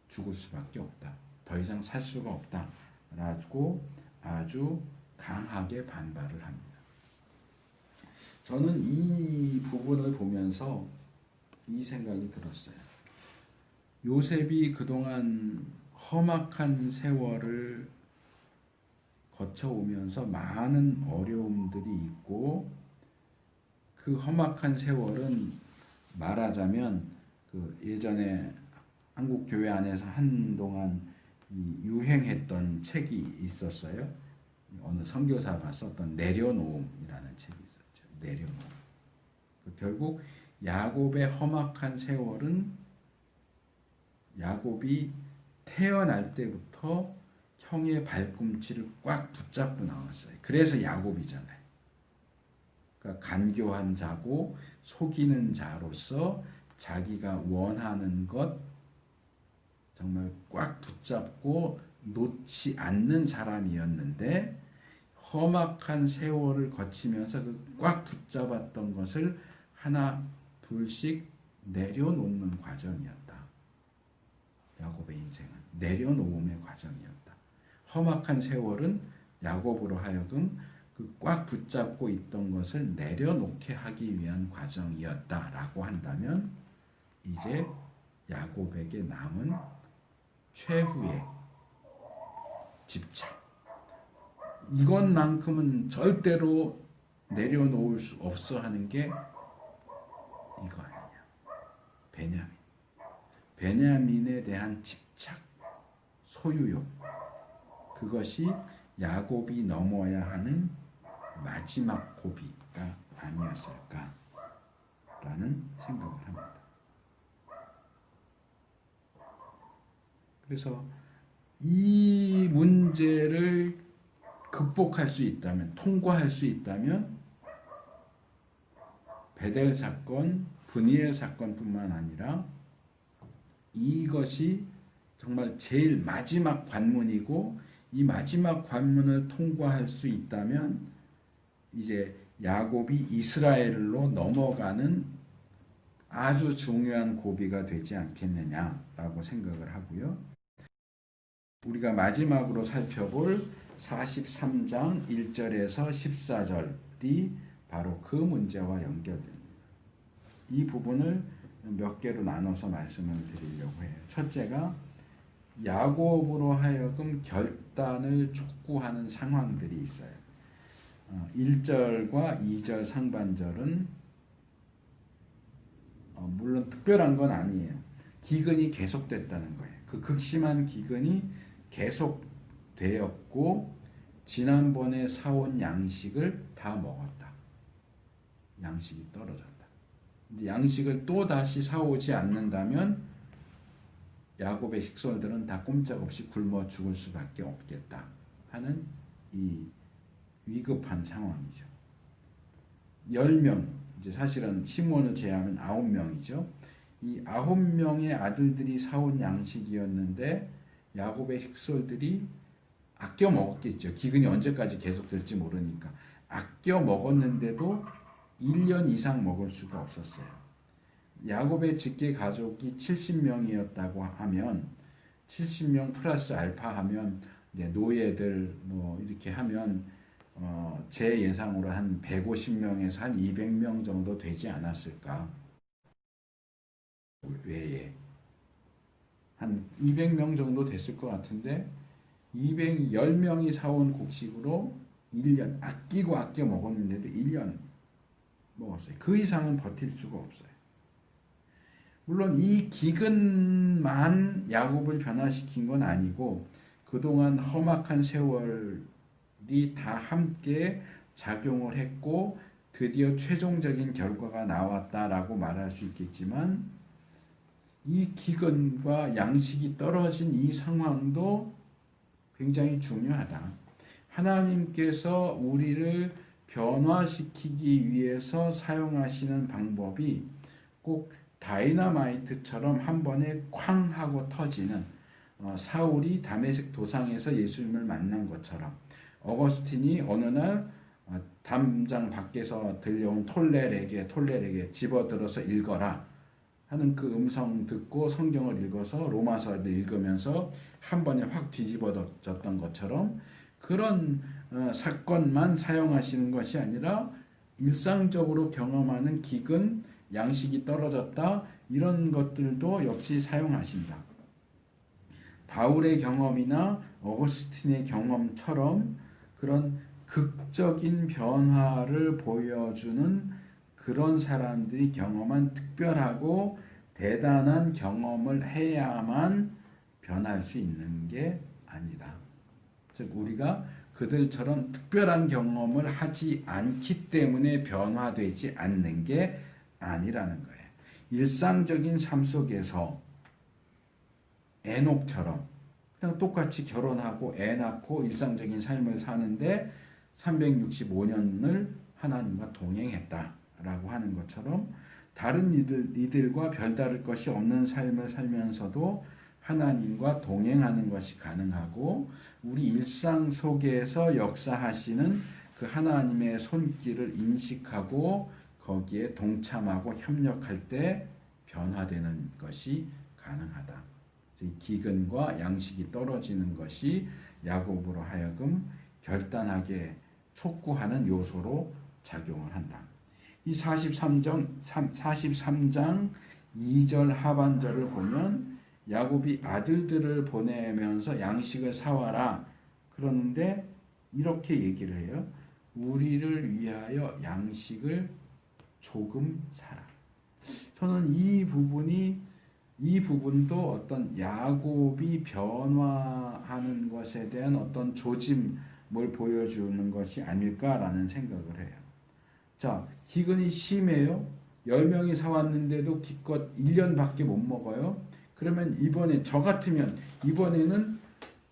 죽을 수밖에 없다. 더 이상 살 수가 없다. 라고 아주 강하게 반발을 합니다. 저는 이 부분을 보면서 이 생각이 들었어요. 요셉이 그동안 험악한 세월을 거쳐오면서 많은 어려움들이 있고 그 험악한 세월은 말하자면 그 예전에 한국 교회 안에서 한동안 유행했던 책이 있었어요. 어느 선교사가 썼던 내려놓음이라는 책이 있었죠. 내려놓음. 결국 야곱의 험악한 세월은 야곱이 태어날 때부터 형의 발꿈치를 꽉 붙잡고 나왔어요. 그래서 야곱이잖아요. 그러니까 간교한 자고 속이는 자로서 자기가 원하는 것 정말 꽉 붙잡고 놓지 않는 사람이었는데 험악한 세월을 거치면서 그 꽉 붙잡았던 것을 하나 둘씩 내려놓는 과정이었다. 야곱의 인생은 내려놓음의 과정이었다. 험악한 세월은 야곱으로 하여금 그 꽉 붙잡고 있던 것을 내려놓게 하기 위한 과정이었다라고 한다면 이제 야곱에게 남은 최후의 집착. 이것만큼은 절대로 내려놓을 수 없어 하는 게 이거 아니냐. 베냐민. 베냐민에 대한 집착, 소유욕. 그것이 야곱이 넘어야 하는 마지막 고비가 아니었을까라는 생각을 합니다. 그래서 이 문제를 극복할 수 있다면, 통과할 수 있다면 베델 사건, 브니엘 사건뿐만 아니라 이것이 정말 제일 마지막 관문이고 이 마지막 관문을 통과할 수 있다면 이제 야곱이 이스라엘로 넘어가는 아주 중요한 고비가 되지 않겠느냐라고 생각을 하고요. 우리가 마지막으로 살펴볼 43장 1절에서 14절이 바로 그 문제와 연결됩니다. 이 부분을 몇 개로 나눠서 말씀을 드리려고 해요. 첫째가 야곱으로 하여금 결단을 촉구하는 상황들이 있어요. 1절과 2절 상반절은 물론 특별한 건 아니에요. 기근이 계속됐다는 거예요. 그 극심한 기근이 계속되었고 지난번에 사온 양식을 다 먹었다. 양식이 떨어졌다. 양식을 또 다시 사오지 않는다면 야곱의 식솔들은 다 꼼짝없이 굶어 죽을 수밖에 없겠다 하는 이 위급한 상황이죠. 10명, 이제 사실은 시몬을 제외하면 9명이죠. 이 9명의 아들들이 사온 양식이었는데 야곱의 식솔들이 아껴 먹었겠죠. 기근이 언제까지 계속될지 모르니까. 아껴 먹었는데도 1년 이상 먹을 수가 없었어요. 야곱의 직계 가족이 70명이었다고 하면 70명 플러스 알파 하면 이제 노예들 뭐 이렇게 하면 제 예상으로 한 150명에서 한 200명 정도 되지 않았을까. 외에 한 200명 정도 됐을 것 같은데 210명이 사온 곡식으로 1년 아끼고 아껴 먹었는데도 1년 먹었어요. 그 이상은 버틸 수가 없어요. 물론 이 기근만 야곱을 변화시킨 건 아니고 그동안 험악한 세월이 다 함께 작용을 했고 드디어 최종적인 결과가 나왔다라고 말할 수 있겠지만 이 기근과 양식이 떨어진 이 상황도 굉장히 중요하다. 하나님께서 우리를 변화시키기 위해서 사용하시는 방법이 꼭 다이너마이트처럼 한 번에 쾅 하고 터지는 사울이 다메섹 도상에서 예수님을 만난 것처럼 어거스틴이 어느 날 담장 밖에서 들려온 톨렐에게 집어들어서 읽어라 하는 그 음성 듣고 성경을 읽어서 로마서를 읽으면서 한 번에 확 뒤집어졌던 것처럼 그런 사건만 사용하시는 것이 아니라 일상적으로 경험하는 기근, 양식이 떨어졌다 이런 것들도 역시 사용하신다. 바울의 경험이나 어거스틴의 경험처럼 그런 극적인 변화를 보여주는 그런 사람들이 경험한 특별하고 대단한 경험을 해야만 변할 수 있는 게 아니다. 즉 우리가 그들처럼 특별한 경험을 하지 않기 때문에 변화되지 않는 게 아니라는 거예요. 일상적인 삶 속에서 에녹처럼 그냥 똑같이 결혼하고 애 낳고 일상적인 삶을 사는데 365년을 하나님과 동행했다라고 하는 것처럼 다른 이들과 별다를 것이 없는 삶을 살면서도 하나님과 동행하는 것이 가능하고 우리 일상 속에서 역사하시는 그 하나님의 손길을 인식하고 거기에 동참하고 협력할 때 변화되는 것이 가능하다. 기근과 양식이 떨어지는 것이 야곱으로 하여금 결단하게 촉구하는 요소로 작용을 한다. 이 43장 2절 하반절을 보면 야곱이 아들들을 보내면서 양식을 사와라 그러는데 이렇게 얘기를 해요. 우리를 위하여 양식을 조금 사라. 저는 이 부분도 어떤 야곱이 변화하는 것에 대한 어떤 조짐을 보여주는 것이 아닐까라는 생각을 해요. 자, 기근이 심해요. 10명이 사왔는데도 기껏 1년밖에 못 먹어요. 그러면 이번에 저 같으면 이번에는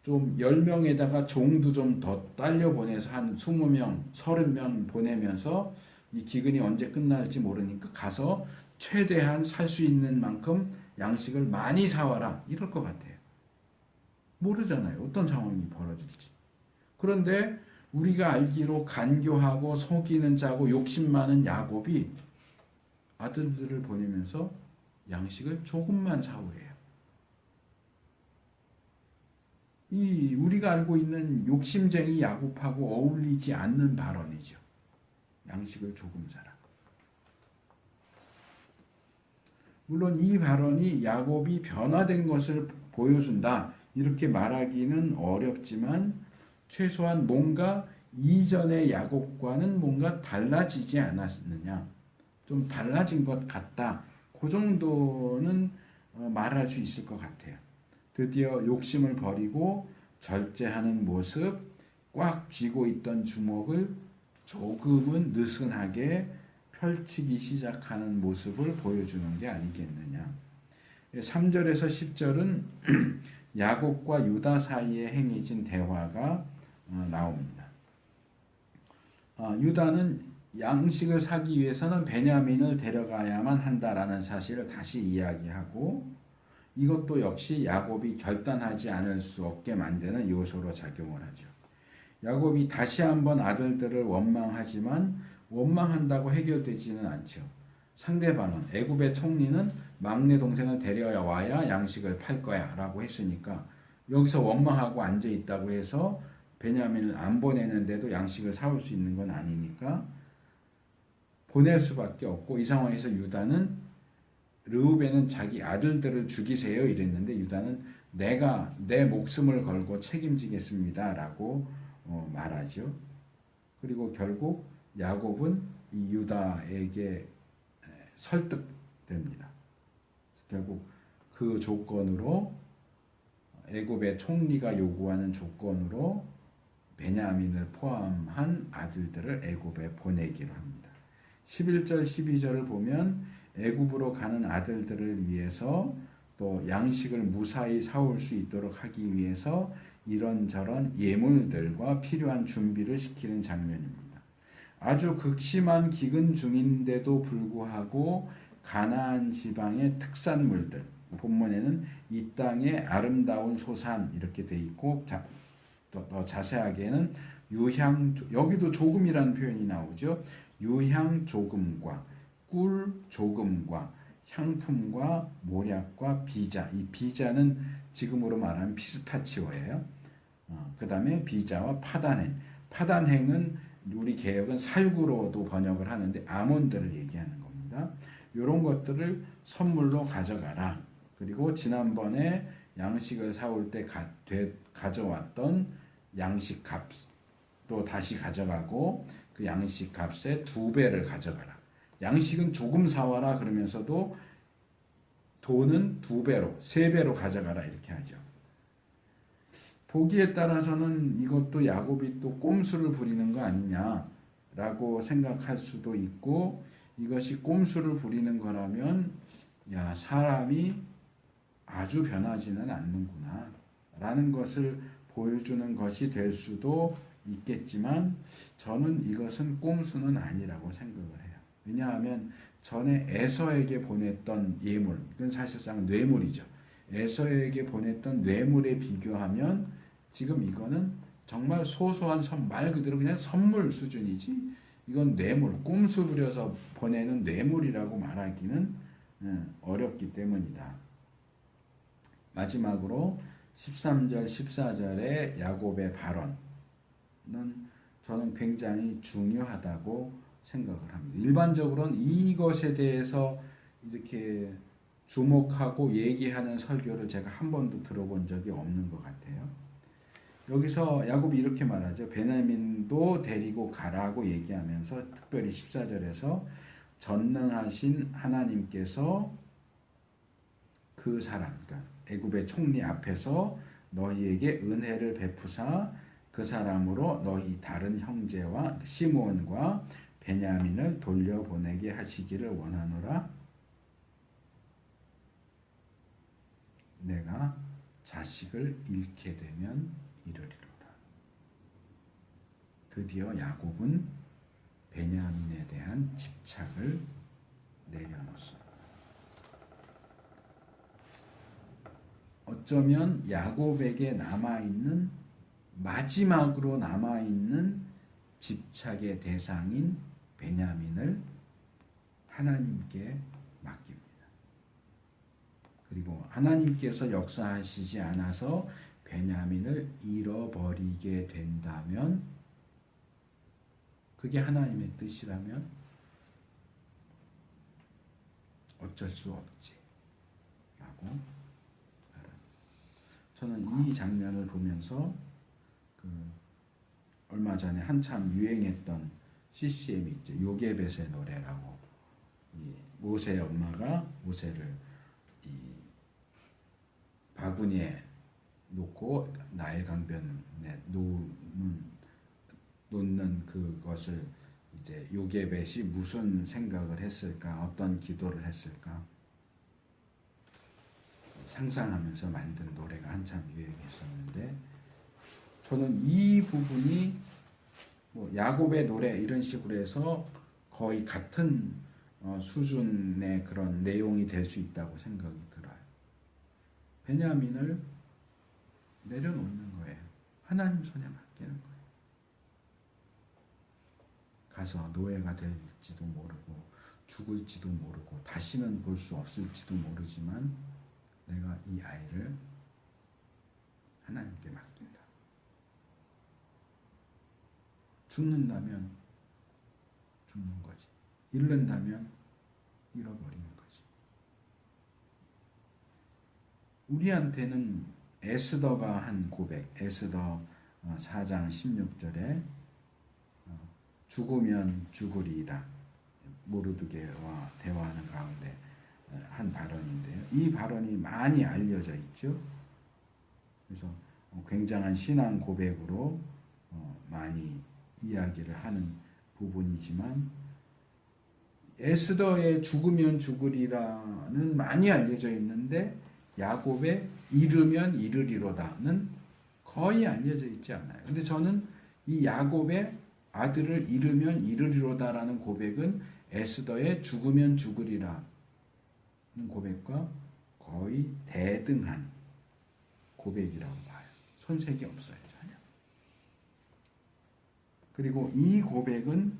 좀 10명에다가 종도 좀 더 딸려 보내서 한 20명, 30명 보내면서 이 기근이 언제 끝날지 모르니까 가서 최대한 살 수 있는 만큼 양식을 많이 사와라 이럴 것 같아요. 모르잖아요. 어떤 상황이 벌어질지. 그런데 우리가 알기로 간교하고 속이는 자고 욕심 많은 야곱이 아들들을 보내면서 양식을 조금만 사오래요. 이 우리가 알고 있는 욕심쟁이 야곱하고 어울리지 않는 발언이죠. 양식을 조금 사라. 물론 이 발언이 야곱이 변화된 것을 보여준다 이렇게 말하기는 어렵지만 최소한 뭔가 이전의 야곱과는 뭔가 달라지지 않았느냐, 좀 달라진 것 같다, 그 정도는 말할 수 있을 것 같아요. 드디어 욕심을 버리고 절제하는 모습, 꽉 쥐고 있던 주먹을 조금은 느슨하게 펼치기 시작하는 모습을 보여주는 게 아니겠느냐. 3절에서 10절은 야곱과 유다 사이에 행해진 대화가 나옵니다. 유다는 양식을 사기 위해서는 베냐민을 데려가야만 한다라는 사실을 다시 이야기하고 이것도 역시 야곱이 결단하지 않을 수 없게 만드는 요소로 작용을 하죠. 야곱이 다시 한번 아들들을 원망하지만 원망한다고 해결되지는 않죠. 상대방은 애굽의 총리는 막내 동생을 데려와야 양식을 팔 거야 라고 했으니까 여기서 원망하고 앉아있다고 해서 베냐민을 안 보내는데도 양식을 사올 수 있는 건 아니니까 보낼 수밖에 없고, 이 상황에서 유다는 르우벤은 자기 아들들을 죽이세요 이랬는데 유다는 내가 내 목숨을 걸고 책임지겠습니다 라고 말하죠. 그리고 결국 야곱은 이 유다에게 설득됩니다. 결국 그 조건으로, 애굽의 총리가 요구하는 조건으로 베냐민을 포함한 아들들을 애굽에 보내기로 합니다. 11절 12절을 보면 애굽으로 가는 아들들을 위해서 또 양식을 무사히 사올 수 있도록 하기 위해서 이런저런 예물들과 필요한 준비를 시키는 장면입니다. 아주 극심한 기근 중인데도 불구하고 가나안 지방의 특산물들, 본문에는 이 땅의 아름다운 소산 이렇게 돼 있고, 더 자세하게는 유향, 여기도 조금이라는 표현이 나오죠. 유향 조금과 꿀 조금과 향품과 모략과 비자, 이 비자는 지금으로 말하면 피스타치오예요. 그 다음에 비자와 파단행, 파단행은 우리 개역은 살구로도 번역을 하는데 아몬드를 얘기하는 겁니다. 이런 것들을 선물로 가져가라. 그리고 지난번에 양식을 사올 때 가져왔던 양식 값도 다시 가져가고 그 양식 값의 2배를 가져가라. 양식은 조금 사와라 그러면서도 돈은 2배로, 3배로 가져가라 이렇게 하죠. 보기에 따라서는 이것도 야곱이 또 꼼수를 부리는 거 아니냐라고 생각할 수도 있고, 이것이 꼼수를 부리는 거라면 야, 사람이 아주 변하지는 않는구나 라는 것을 보여주는 것이 될 수도 있겠지만 저는 이것은 꼼수는 아니라고 생각을 해요. 왜냐하면 전에 에서에게 보냈던 예물, 이건 사실상 뇌물이죠. 에서에게 보냈던 뇌물에 비교하면 지금 이거는 정말 소소한 말 그대로 그냥 선물 수준이지, 이건 뇌물, 꼼수 부려서 보내는 뇌물이라고 말하기는 어렵기 때문이다. 마지막으로 13절 14절의 야곱의 발언은 저는 굉장히 중요하다고 생각을 합니다. 일반적으로는 이것에 대해서 이렇게 주목하고 얘기하는 설교를 제가 한 번도 들어본 적이 없는 것 같아요. 여기서 야곱이 이렇게 말하죠. 베냐민도 데리고 가라고 얘기하면서 특별히 14절에서 전능하신 하나님께서 그 사람, 그러니까 애굽의 총리 앞에서 너희에게 은혜를 베푸사 그 사람으로 너희 다른 형제와 시므온과 베냐민을 돌려보내게 하시기를 원하노라. 내가 자식을 잃게 되면 이르리로다. 드디어 야곱은 베냐민에 대한 집착을 내려놓습니다. 어쩌면 야곱에게 남아있는 마지막으로 남아있는 집착의 대상인 베냐민을 하나님께 맡깁니다. 그리고 하나님께서 역사하시지 않아서 베냐민을 잃어버리게 된다면, 그게 하나님의 뜻이라면 어쩔 수 없지 라고 말합니다. 저는 이 장면을 보면서 얼마 전에 한참 유행했던 CCM이 있죠. 요게벳의 노래라고. 이 모세의 엄마가 모세를 이 바구니에 놓고 나일 강변에 놓는 그것을 이제 요게벳이 무슨 생각을 했을까, 어떤 기도를 했을까 상상하면서 만든 노래가 한참 유행했었는데, 저는 이 부분이 뭐 야곱의 노래 이런 식으로 해서 거의 같은 수준의 그런 내용이 될 수 있다고 생각이 들어요. 베냐민을 내려놓는 거예요. 하나님 손에 맡기는 거예요. 가서 노예가 될지도 모르고 죽을지도 모르고 다시는 볼 수 없을지도 모르지만 내가 이 아이를 하나님께 맡긴다. 죽는다면 죽는 거지. 잃는다면 잃어버리는 거지. 우리한테는 에스더가 한 고백, 에스더 4장 16절에 죽으면 죽으리이다. 모르드게와 대화하는 가운데 한 발언인데요. 이 발언이 많이 알려져 있죠. 그래서 굉장한 신앙 고백으로 많이 이야기를 하는 부분이지만, 에스더의 죽으면 죽으리라는 많이 알려져 있는데 야곱의 잃으면 잃으리로다는 거의 알려져 있지 않아요. 근데 저는 이 야곱의 아들을 잃으면 잃으리로다라는 고백은 에스더의 죽으면 죽으리라는 고백과 거의 대등한 고백이라고 봐요. 손색이 없어요, 전혀. 그리고 이 고백은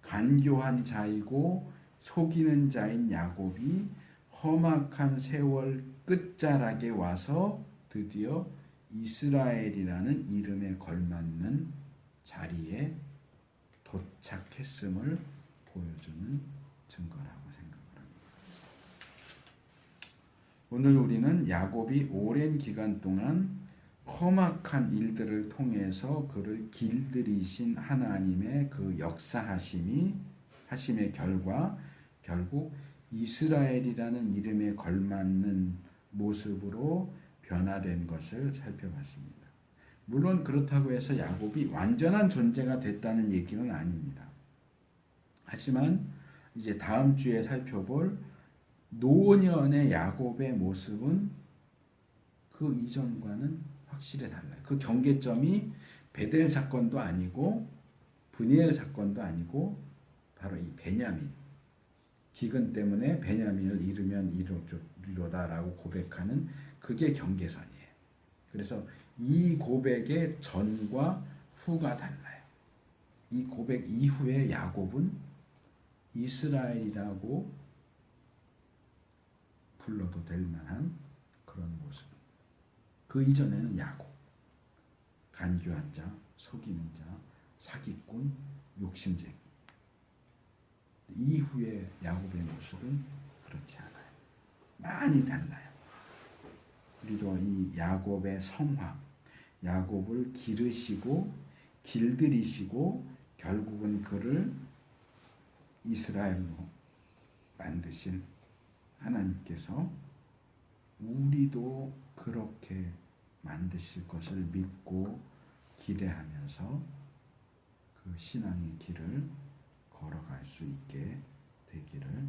간교한 자이고 속이는 자인 야곱이 험악한 세월 끝자락에 와서 드디어 이스라엘이라는 이름에 걸맞는 자리에 도착했음을 보여주는 증거라고 생각을 합니다. 오늘 우리는 야곱이 오랜 기간 동안 험악한 일들을 통해서 그를 길들이신 하나님의 그 역사하심의 결과 결국 이스라엘이라는 이름에 걸맞는 모습으로 변화된 것을 살펴봤습니다. 물론 그렇다고 해서 야곱이 완전한 존재가 됐다는 얘기는 아닙니다. 하지만 이제 다음 주에 살펴볼 노년의 야곱의 모습은 그 이전과는 확실히 달라요. 그 경계점이 베델 사건도 아니고 브니엘 사건도 아니고 바로 이 베냐민, 기근 때문에 베냐민을 잃으면 잃으리로다라고 고백하는 그게 경계선이에요. 그래서 이 고백의 전과 후가 달라요. 이 고백 이후에 야곱은 이스라엘이라고 불러도 될 만한 그런 모습. 그 이전에는 야곱, 간교한 자, 속이는 자, 사기꾼, 욕심쟁이. 이후에 야곱의 모습은 그렇지 않아요. 많이 달라요. 우리도 이 야곱의 성화, 야곱을 기르시고 길들이시고 결국은 그를 이스라엘로 만드신 하나님께서 우리도 그렇게 만드실 것을 믿고 기대하면서 그 신앙의 길을 걸어갈 수 있게 되기를